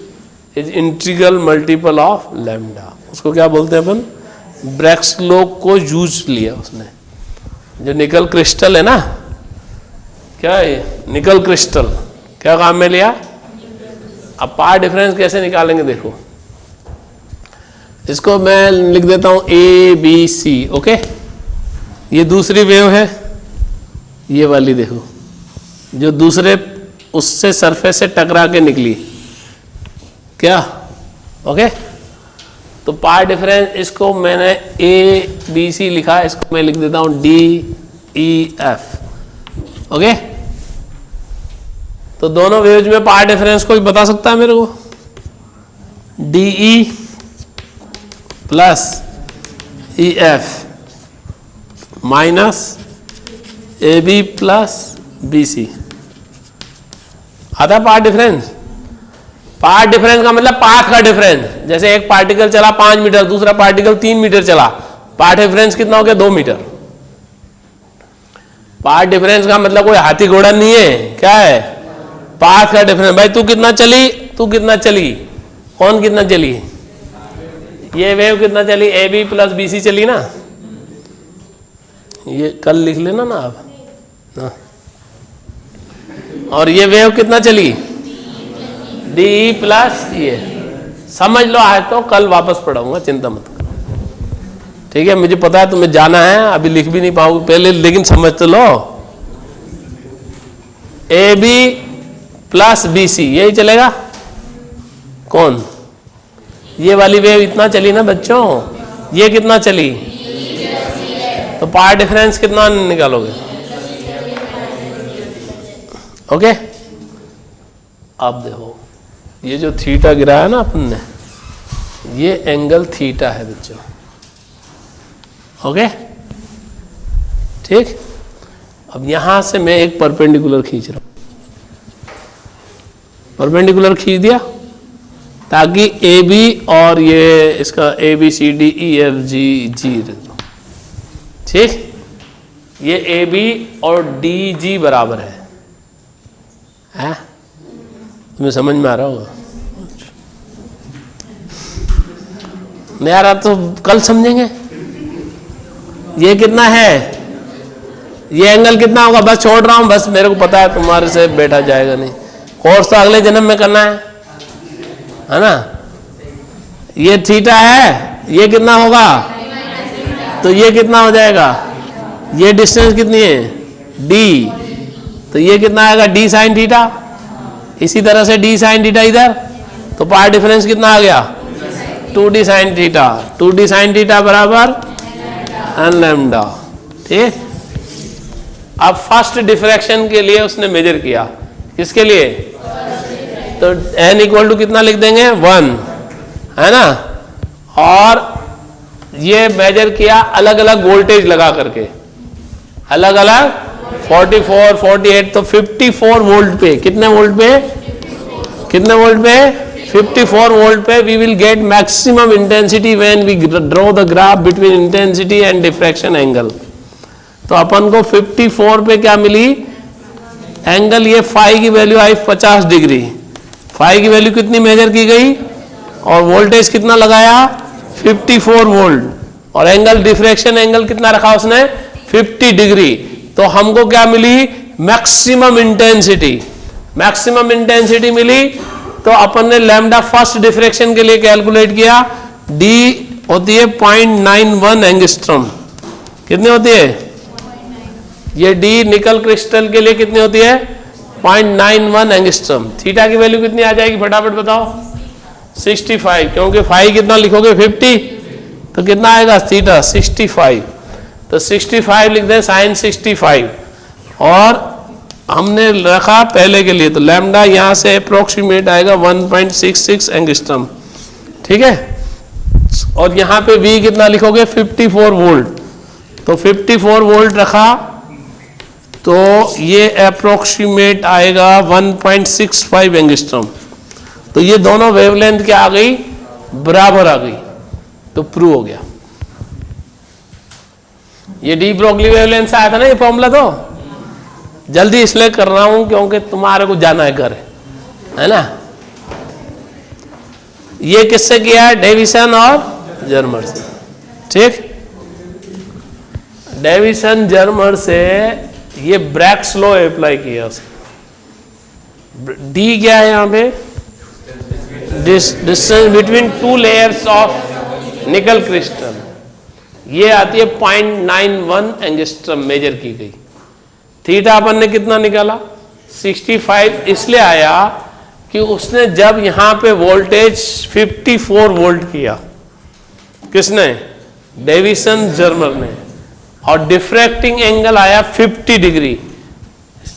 Speaker 1: is integral multiple of lambda. उसको क्या बोलते हैं अपन? ब्रैग्स लॉ को यूज लिया उसने। जो निकल क्रिस्टल है ना, क्या है निकल क्रिस्टल, क्या काम में लिया? अब पार्ट डिफरेंस कैसे निकालेंगे देखो। इसको मैं लिख देता हूं ABC। ओके, ये दूसरी वेव है, ये वाली देखो, जो दूसरे उससे सरफेस से टकरा के निकली। क्या? ओके, तो पार्ट डिफरेंस, इसको मैंने ABC लिखा, इसको मैं लिख देता हूं DEF। ओके, तो दोनों वेव्स में पार्ट डिफरेंस कोई बता सकता है मेरे को? DE plus EF minus AB plus BC। आता पार्ट डिफरेंस? पार्ट डिफरेंस का मतलब पाथ का डिफरेंस। जैसे एक पार्टिकल चला 5 मीटर, दूसरा पार्टिकल 3 मीटर चला, पार्ट डिफरेंस कितना हो गया? 2 मीटर। पार्ट डिफरेंस का मतलब कोई हाथी घोड़ा नहीं है। क्या है? पाथ का डिफरेंस। भाई तू कितना चली, तू कितना चली, कौन कितना चली? ये वेव कितना चली, A B plus B C चली ना, ये कल लिख लेना ना आप ना। और ये वेव कितना चली, डी प्लस ये, समझ लो है तो कल वापस पढ़ाऊंगा, चिंता मत करो, ठीक है। मुझे पता है तुम्हें जाना है, अभी लिख भी नहीं पाओगे पहले, लेकिन समझ तो लो। A B plus B C यही चलेगा, कौन, ये वाली वेव इतना चली ना बच्चों, ये कितना चली, तो पावर डिफरेंस कितना निकालोगे, ओके। अब देखो ये जो थीटा गिराया है ना अपन ने, ये एंगल थीटा है बच्चों, ओके ठीक। अब यहां से मैं एक परपेंडिकुलर खींच रहा हूं, परपेंडिकुलर खींच दिया ताकि ए बी और ये इसका A B C D E F G G, ठीक। ये ए बी और डी जी बराबर है, तुम्हें समझ में आ रहा होगा, नहीं आ रहा तो कल समझेंगे। ये कितना है, ये एंगल कितना होगा, बस छोड़ रहा हूं, बस मेरे को पता है तुम्हारे से बैठा जाएगा नहीं, कोर्स तो अगले जन्म में करना है ना। ये थीटा है, ये कितना होगा, तो ये कितना हो जाएगा, ये डिस्टेंस कितनी है, डी, तो ये कितना आएगा, डी साइन थीटा। इसी तरह से डी साइन थीटा इधर, तो पावर डिफरेंस कितना आ गया, 2d sine theta, 2d sine theta बराबर एन लैम्डा, ठीक। अब फर्स्ट डिफ्रैक्शन के लिए उसने मेजर किया, किसके लिए, तो n इक्वल टू कितना लिख देंगे, 1, है ना। और ये मेजर किया अलग अलग वोल्टेज लगा करके, अलग अलग 44, 48, तो 54 वोल्ट पे, कितने वोल्ट पे, कितने वोल्ट पे, 54 वोल्ट पे we will get maximum intensity when we draw the graph between intensity and diffraction angle. तो अपन को 54 पे क्या मिली एंगल, ये फाई की वैल्यू आई 50 डिग्री, फाई की वैल्यू कितनी मेजर की गई, और वोल्टेज कितना लगाया 54 वोल्ट, और एंगल डिफ्रैक्शन एंगल कितना रखा उसने 50 डिग्री। तो हमको क्या मिली, मैक्सिमम इंटेंसिटी, मैक्सिमम इंटेंसिटी मिली। तो अपन ने लैम्डा फर्स्ट डिफ्रैक्शन के लिए कैलकुलेट किया, डी होती है 0.91 एंगस्ट्रॉम, कितनी होती है, ये डी निकल क्रिस्टल के लिए कितनी होती है 0.91 एंगस्ट्रॉम। थीटा की वैल्यू कितनी आ जाएगी फटाफट बताओ, 65, क्योंकि फाई कितना लिखोगे 50, तो कितना आएगा थीटा 65, तो 65 लिख दें साइन 65। और हमने रखा पहले के लिए, तो लैम्डा यहां से अप्रोक्सीमेट आएगा 1.66 एंगस्ट्रॉम, ठीक है। और यहां पे V कितना लिखोगे 54 वोल्ट, तो 54 वोल्ट रखा, तो ये अप्रोक्सीमेट आएगा 1.65 एंगस्ट्रॉम। तो ये दोनों वेवलेंथ क्या आ गई, बराबर आ गई, तो प्रूव हो गया। ये डी ब्रोगली वेवलेंथ से आया था ना ये फॉर्मूला, तो जल्दी इसलिए कर रहा हूं क्योंकि तुम्हारे को जाना है घर, है ना। ये किससे किया है, डेविसन और जर्मर से, ठीक। डेविसन जर्मर से ये ब्रैग्स लॉ अप्लाई किया उसने। डी क्या है यहां पे, distance between two layers of nickel crystal, ये आती है 0.91 एंगस्ट्रॉम मेजर की गई। थीटा अपन ने कितना निकाला 65, इसलिए आया कि उसने जब यहां पे वोल्टेज 54 वोल्ट किया, किसने, डेविसन जर्मर ने, और डिफ्रैक्टिंग एंगल आया 50 डिग्री,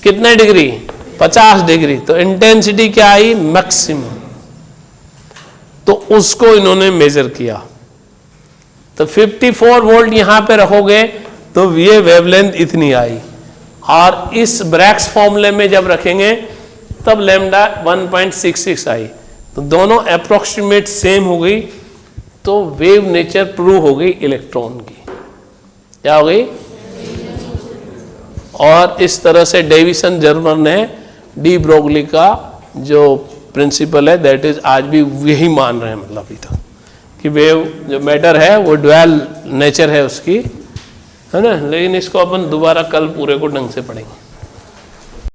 Speaker 1: कितने डिग्री 50 डिग्री, तो इंटेंसिटी क्या आई मैक्सिमम, तो उसको इन्होंने मेजर किया। तो 54 वोल्ट यहां पे रखोगे तो ये वेवलेंथ इतनी आई, और इस ब्रैग्स फॉर्मूले में जब रखेंगे तब लैम्डा 1.66 आई, तो दोनों अप्रोक्सीमेट सेम हो गई, तो वेव नेचर प्रूव हो गई इलेक्ट्रॉन की, क्या हो गई। और इस तरह से डेविसन जर्मर ने डी ब्रोगली का जो प्रिंसिपल है दैट इज आज भी यही मान रहे हैं, मतलब अभी तक कि वेव जो मैटर है वो ड्वेल नेचर है उसकी, है ना। लेकिन इसको अपन दोबारा कल पूरे को ढंग से पढ़ेंगे।